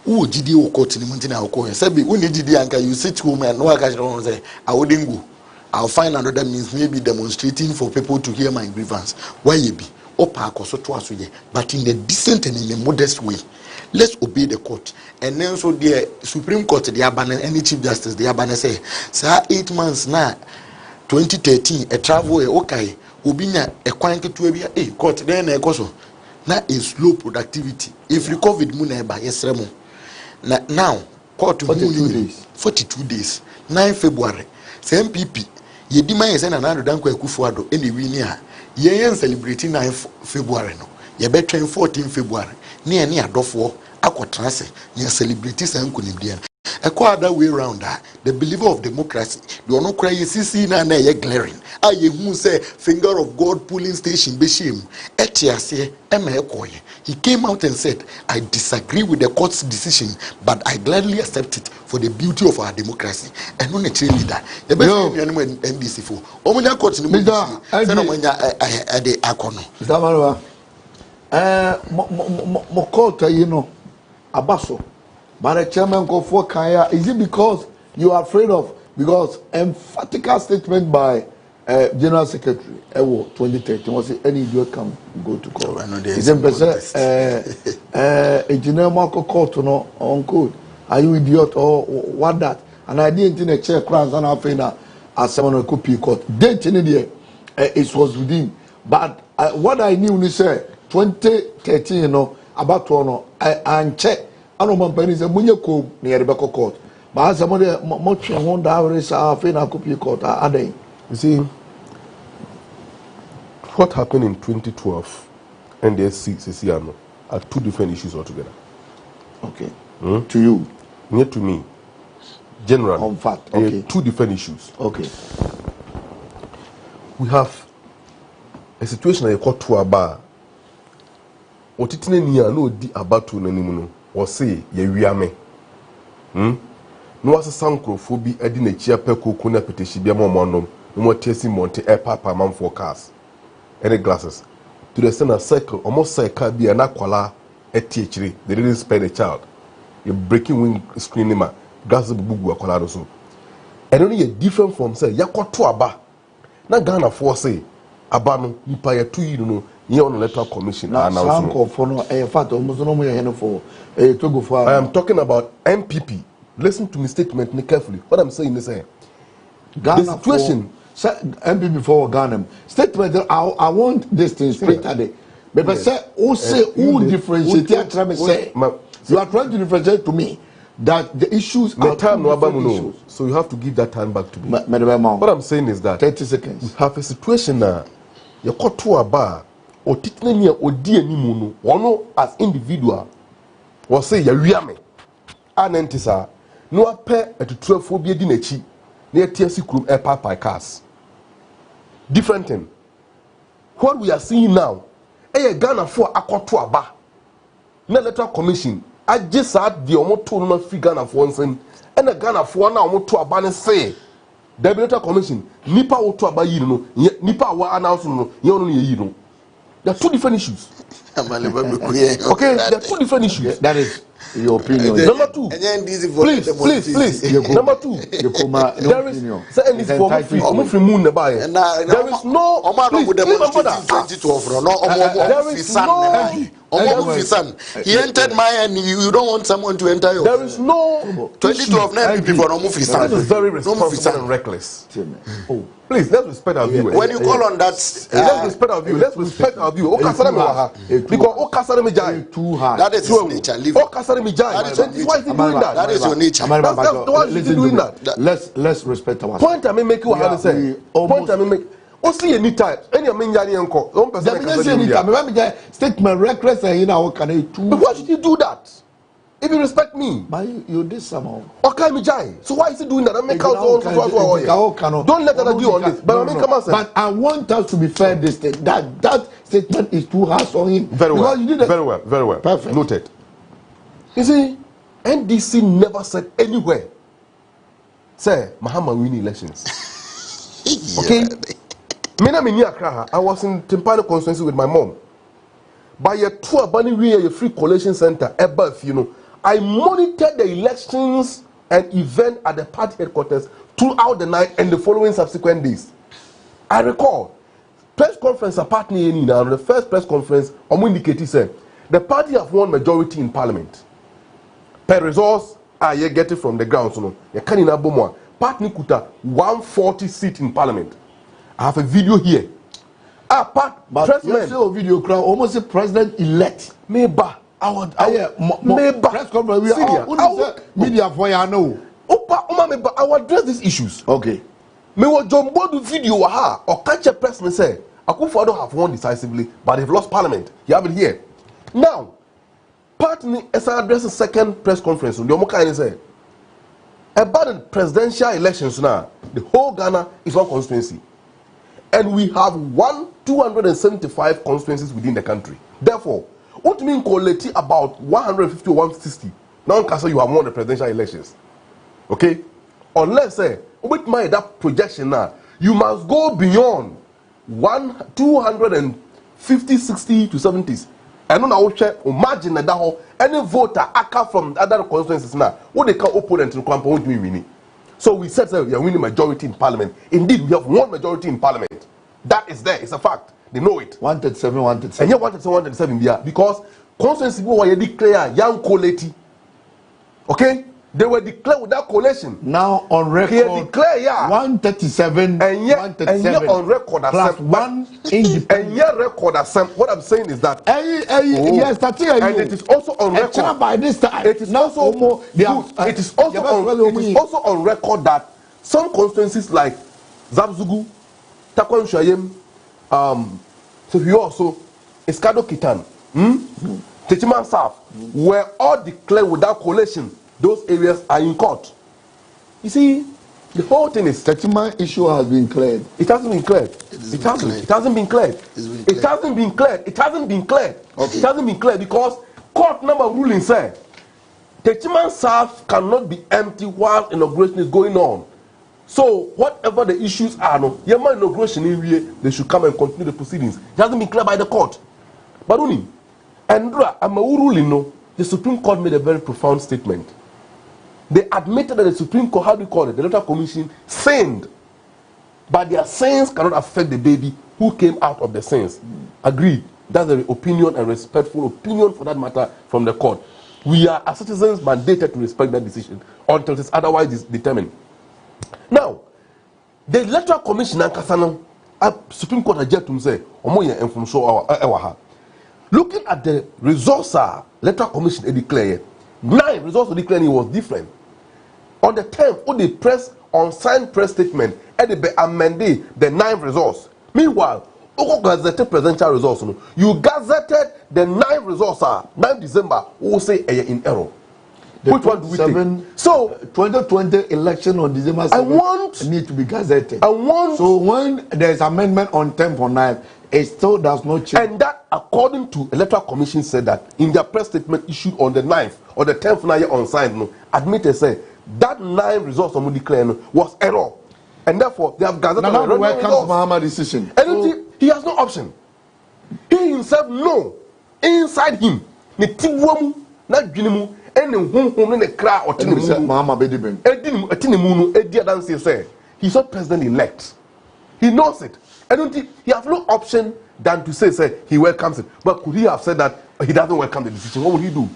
Who did you court in Muntina Oko? Sabi, when did the anchor you sit home and no occasion say, I wouldn't go. I'll find another means, maybe demonstrating for people to hear my grievance. Why you be? Opa so twice ye, but in a decent and in a modest way. Let's obey the court. And then so the Supreme Court, the Abana, any Chief Justice, the Abana say, sir, 8 months now, 2013, a travel, okay, Ubinya, a quanky to a court, then a coso. Now is slow productivity. If you COVID muneba, yes, Remo. Now, court 42 days. 42 days. 9 February. Same MPP. Ye demand is another danko kufuado any winia. Ye celebrating 9 February no. Ye better 14 February. Near adofo aqua transe. Near celebrities and kunibdian. A other way around that. The believer of democracy. Do not cry CC na ye glaring. Aye who say finger of God polling station beshim. Etiase emekoye. He came out and said, I disagree with the court's decision, but I gladly accept it for the beauty of our democracy. And no natural leader. The best NDC for. Omunya court ni Mr. Ade Akono. Mr. Mo court you know abaso. But the chairman go for Kaya. Is it because you are afraid of? Because emphatic statement by General Secretary Ewo 2013 was any idiot can go to court. Is it engineer Marco court no on code? Are you idiot or what that? And I didn't in a chair crowns and I think that as someone could be court. Date in the it was within. But what I knew when said 2013, you know, about to and check. I don't know when say munye ko near Rebecca court. But as somebody much on that race I could be court. You see, what happened in 2012 and the CCCR are two different issues altogether. Okay. To you? Near to me. Generally. On fact. Okay. Two different issues. Okay. We have a situation I call to a bar. What it no di about to nanimuno or say ye wiame. No was a sancrophobia adding a cheer per coconut petition be more mondom. No more tasting monte air papa man for cars. Any glasses. To the center circle, almost say can be an aquala at teachery. They didn't spare the child. You're breaking wing screen ma glasses bugu aqualado so. And only a different from say Yako to aba. Na Ghana for say Abano, you pay a 2 year no, you on electoral commission. Now, for no a fat almost no more for a to go for. I am talking about MPP. Listen to me statement carefully. What I'm saying is Ghana the situation. MP before Ghana statement. I want this thing straight today. But yes. Say, who say who differentiate? You are trying to differentiate to me that the issues are time no issues. So you have to give that time back to me. What I'm saying is that 30 seconds. We have a situation now. You got to a bar or titania or dear nimuno. One as individual or say ya wiame. Anentisa no appear at 12 phobia dinechi near TSC Krum air papa cars. Different thing. What we are seeing now, a Ghana for a Kotuaba. No electoral commission. I just had the Omoto no free Ghana for one thing, and a Ghana for now to abandon say. The electoral commission, Nipa to about you know, Nipa wa announce no, you know. There are two different issues. Okay, there are two different issues. That is your opinion. Number two, please. Number two, there is and it's for free. Free moon the buyer. There is no. There is no. He entered my and you don't want someone to enter your. There is no 2012 before no movie. That is very responsible and reckless. Oh, please let's respect our viewers. When you call on that, let's respect our view. Let's respect our view. Because too hard. That is his nature. Why is he doing that? That is your nature. Why is he doing that? Let's respect our. Point I mean make you what say. Point I mean make. See any time. Any statement reckless and you know can but why should you do that? If you respect me, you did somehow. Okay, me jai. So why is he doing that? Don't let us argue on this. But I mean, come on, but I want us to be fair. This that statement is too harsh on him. Very well. Very well. Perfect. Noted. You see, NDC never said anywhere. Say, Mahama winning elections. Okay. I was in Timpano constituency with my mom. By a tour, a free collation center, above, I monitored the elections and event at the party headquarters throughout the night and the following subsequent days. I recall, press conference, a partner now, the first press conference, indicated said, the party have won majority in parliament. Per resource, you get it from the ground, you can't in Abomwa. Party kuta 140 seat in parliament. I have a video here. But you video crowd almost a president elect. Maybe I press conference. Media for you know. I will address these issues. Okay. Me was John Bodu video or catch a press me say Akufo-Addo have won decisively, but they've lost parliament. You have it here. Now, partly as I address the second press conference, the Omoka say about the presidential elections now, the whole Ghana is one constituency. And we have 275 constituencies within the country. Therefore, what mean quality about 150 or 160? Now, you have won the presidential elections. Okay? Unless, with my that projection now, you must go beyond 250, 60 to 70s. I don't know how imagine that any voter from other constituencies now, what they call opponent in Kwampo won't be winning. So we said we are winning majority in parliament. Indeed, we have won majority in parliament. That is there. It's a fact. They know it. 137, 137. And yeah, 137 there because constituency were declared young quality. Okay? They were declared without collation. Now on record, they declare 137 and yet on record plus one independent. And yet record what I'm saying is that yes, and it is also on record by this time. It is also on record that some constituencies like Zabzugu, Takwan Shayem, also Eskado Kitan, Techiman South were all declared without collation. Those areas are in court. You see, the whole thing is Techiman issue has been cleared. It hasn't been cleared. It hasn't been cleared. It hasn't been cleared. It hasn't been cleared. Okay. It hasn't been cleared because court number ruling said Techiman South cannot be empty while inauguration is going on. So whatever the issues are, Yama inauguration area, they should come and continue the proceedings. It hasn't been cleared by the court. Baruni, Andra, ruling, the Supreme Court made a very profound statement. They admitted that the Supreme Court, how do you call it, the Electoral Commission, sinned. But their sins cannot affect the baby who came out of the sins. Agreed. That's the opinion and respectful opinion for that matter from the court. We are as citizens mandated to respect that decision until it is otherwise determined. Now, the Electoral Commission and Kasano, Supreme Court has just to say, looking at the results, Electoral Commission declared 9 results declaring it was different. On the 10th, when they press unsigned press statement, and they amended the 9 results. Meanwhile, you gazetted presidential results. You gazetted the 9 results, 9 December, who say in error. Which one do we take? So, 2020 election on December 7th need to be gazetted. So when there's amendment on 10th or 9th, it still does not change. And that, according to Electoral Commission, said that in their press statement issued on the 9th or the 10th night unsigned, admitted say that 9 results on declared was error, and therefore they have gathered. Now where comes Mahama decision? And so, he has no option. He himself know inside him the tiwom na dwinimu ene honhom ne kra otene mu Mahama bedibem edinim etene mu no edi adanse say he's not president elect. He knows it. I don't think he has no option than to say he welcomes it. But could he have said that he doesn't welcome the decision? What would he do?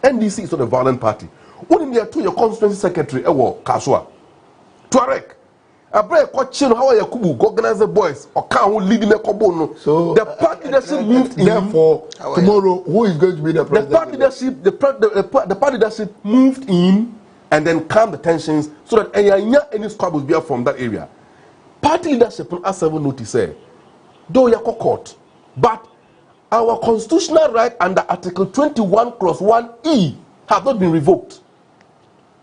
NDC is not a violent party. Wouldn't you to your constituency secretary, Ewo Kaswa? Tuareg. Abre Kochino, how are you organize the boys or can who lead in the Kobono? So the party leadership moved in. Therefore, tomorrow, who is going to be the president? The party leadership moved in and then calmed the tensions so that any squabbles be from that area. Party leadership on A7 notice say, though you court, but our constitutional right under Article 21 Clause 1E have not been revoked.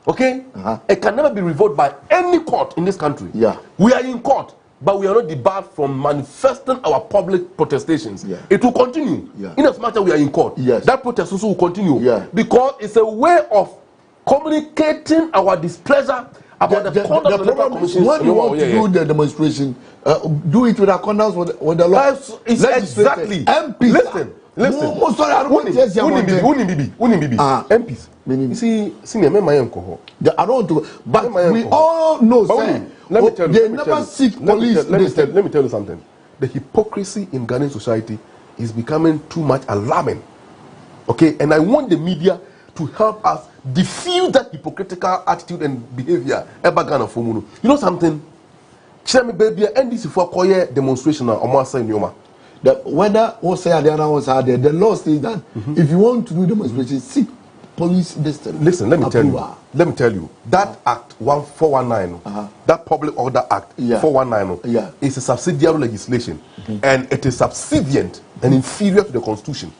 Okay? It can never be revoked by any court in this country. Yeah. We are in court, but we are not debarred from manifesting our public protestations. Yeah. It will continue. Yeah. In as much as we are in court. Yes. That protest also will continue. Yeah. Because it's a way of communicating our displeasure about the conduct of the Electoral Commission. When you want to do the demonstration, do it with accordance with the law. It's exactly. MPs. Listen. Oh, sorry, I don't want to say MPs. MPs. You see, senior member, I don't want to, but we all know, sir, they never seek police. Let me tell you something. The hypocrisy in Ghanaian society is becoming too much alarming. Okay, and I want the media to help us diffuse that hypocritical attitude and behavior. You know something? Tell me, baby, NDC for a demonstration or more say Nyoma. Whether or say the law says that if you want to do demonstration, seek police. Listen, let me tell you. That Act 419, that Public Order Act 419, is a subsidiary legislation, and it is subservient and inferior to the Constitution.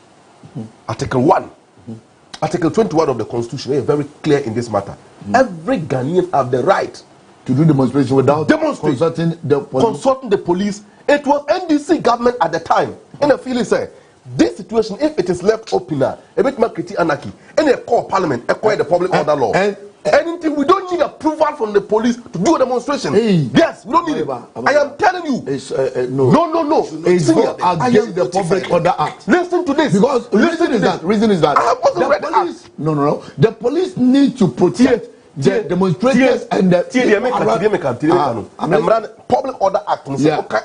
Article 1. Article 21 of the Constitution is very clear in this matter. Every Ghanaian have the right to do demonstration without consulting the police. It was NDC government at the time. And the feeling say, this situation, if it is left open, a bit more anarchy, and a call parliament, acquire the public order law. Anything, we don't need approval from the police to do a demonstration. Yes, we don't need it. I am telling you. No. It's not against the Public Order Act. Listen to this. Because reason is that I have also read the police. No. The police need to protect the demonstrators and the Public Order Act.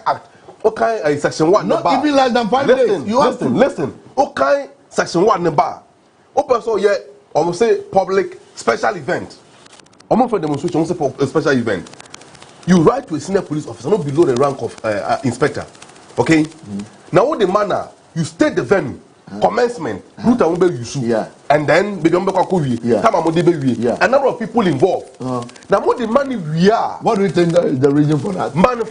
Act. Okay, section 1. Not even less than 5 days. Listen. Okay, section 1 the bar. Open so yeah, I will say public special event. I'm for demonstration, for a special event. You write to a senior police officer, not below the rank of inspector. Okay? Now what the manner, you state the venue, commencement, route and and then a number of people involved. Now what the money we are. What do you think is the reason for that? Man,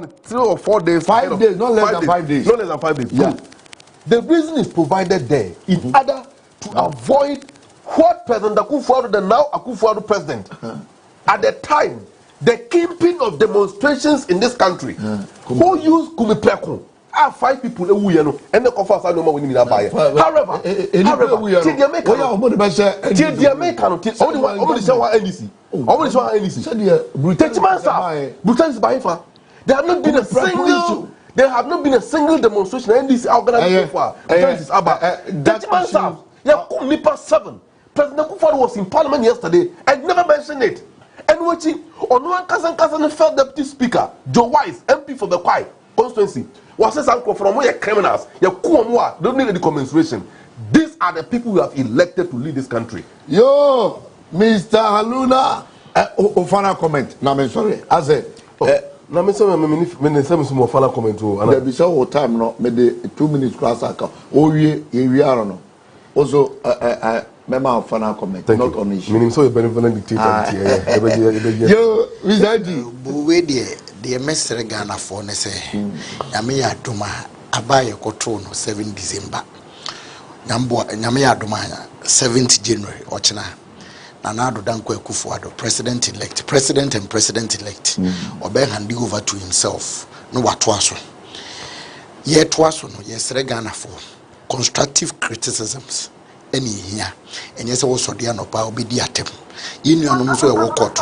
3 or 4 days. 5 days, not less than 5 days. Not less than 5 days. Yeah. The reason is provided there in order to avoid what President Akufo-Addo, the now Akufo-Addo president, at the time, the keeping of demonstrations in this country, who used Kumipeko. 5 people and the conference I know more winning that buyer. However, there have not been a single demonstration in this organization so far. President Akufo-Addo was in Parliament yesterday and never mentioned it. And watching on one cousin felt Deputy Speaker Joe Wise, MP for the Kwai constituency. Was says uncle from where criminals, don't need any commensuration. These are the people who have elected to lead this country. Yo, Mr. Haluna, final comment. No, I'm sorry. I said, no, I'm sorry. I'm final comment. There be so time, no, maybe 2 minutes class. Oh, we are no. Also, member final comment. Thank not you. on issue. Meaning so a benevolent dictator. Yo, Mr. G. The mesere Ghana for ne say nyame ya doma abaye koto no 7 December nyame ya doma 7th January ochina na nado danko Akufo-Addo president and president elect obe hand over to himself no watoaso ye toaso no yesere Ghana for constructive criticisms any here and yes also dey anopa obedi atem union so e work out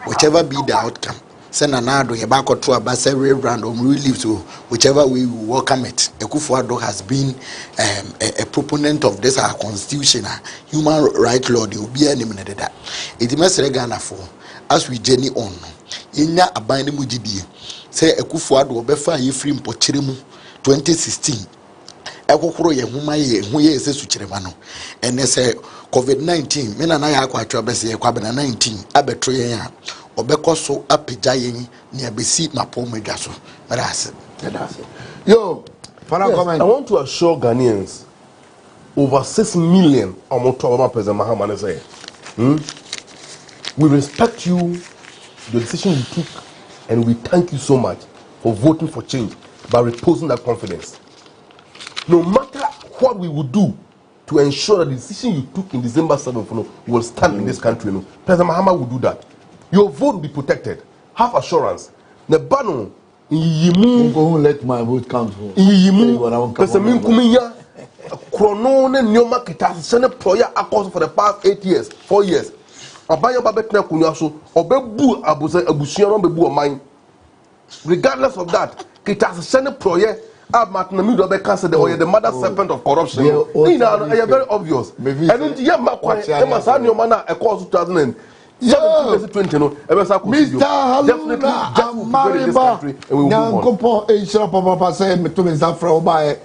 whichever be the outcome. Send another about to about every round of relief to whichever way we welcome it. Akufo-Addo has been a proponent of this our constitution, human rights law. There will be any minute that it must Ghana for as we journey on. Inya abandon mujidi say Akufo-Addo obefa ye free mpochirimu 2016 ekokoro ye huma ye hu ye se sukyerema no ene se covid-19 me na na ya akwa atwa bese ye kwa bena 19 abetro yen a obekọ so apagya yen ne abesi mapom adwa so that's it. Yo, final comment. I want to assure Ghanaians over 6 million President Mahama say, we respect you, the decision you took, and we thank you so much for voting for change by reposing that confidence. No matter what we will do to ensure that the decision you took in December 7th will stand in this country, President Mahama will do that. Your vote will be protected. Have assurance. The bano won't let my vote count. Chrono ne nyoma kita sene proya akos for the past 8 years, 4 years. Abayo babetna kunya so obebu abusuan no bebu oman. Regardless of that, kita sene proya amatna mi do be cancel the mother serpent of corruption. They are very obvious. And you makwa e masa nyoma na e course 2000 2020 no Mr. Haluna Amariba Nyankopo Eshira Papa say metumi Zafra obae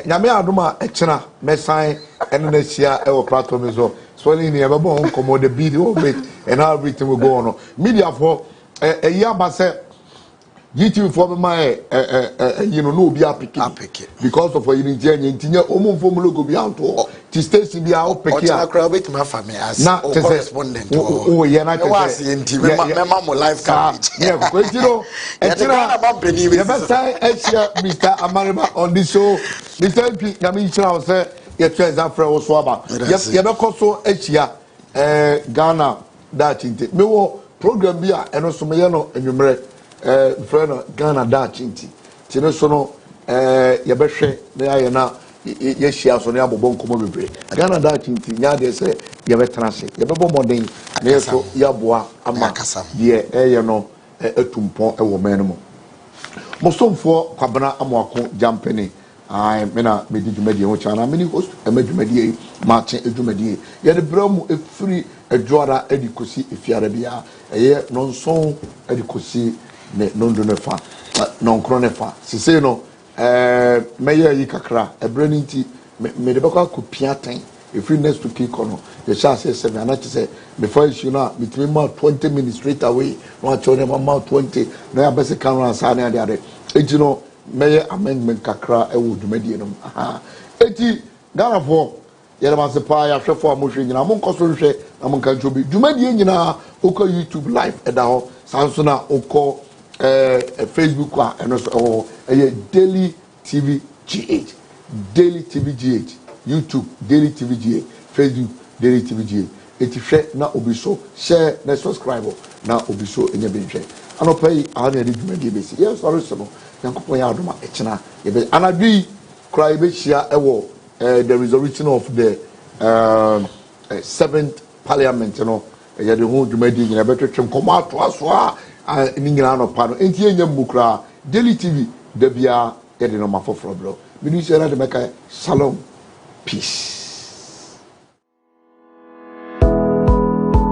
nyame adoma echena mesan eno na hia e wo platform so ni e bebo nkomo the video bit and everything will go on media for yaba say YouTube for my you know no be apike because of you ntinya omumfo mu logo bi anto ti station bi a opeke a crowd bit my family as correspondent ye na was enti mema mo live coverage yeah because you know Mr. Amariba on this show Mr. MP na me chira say ye try Zafra wo so aba ye be koso achia Ghana that inte me wo program bi a eno so me ye no anwumre friend Ghana da chinti tino so no ye behwe na aye na ye hia so ne abobon komo bebre Ghana da chinti nya de se ye betena se ye bebo modern na ye so ya boa ama ye eye no etumpon e wo men mo mosomfo kwabena amwako jampeni ai mena medi dwumadi ho chana meni host emadwumadi Maakye edwumadi ye de bramu efiri adwara edikosi efiara bia eye nonson edikosi ne nondo ne fa nonkro ne fa sise no meye yi kakra ebrani nti me de baka kopia ten if you next to kick on the chance say 7 and I say before you know between my 20 minutes straight away no actually my 20 no ya best can run say na there you know meye amendment kakra e wo dwumadi no eti Ghana for yere ma se pa ya hwefo amohwe nyina mo nkoso hwe na mo nka nchobi dwumadi nyina okọ YouTube live eda ho sanso na okọ Facebook a eno so Daily TV GH Daily TV GH YouTube Daily TV GH Facebook Daily TV GH eti hwe na obiso share na subscribe na obiso enye be hwe anopai ana edi dwumadi be si yes sorry so no yankopon ya adoma echena ye be anadwi cry be hia ewo the resurrection of the 7th parliament no ye de ho dwumadi nyina betwetwem komo ato aso a ni nyina no pa no enti enya mbukra Daily TV da bia ye de no mafoforo bro mi ni share de meka shalom peace.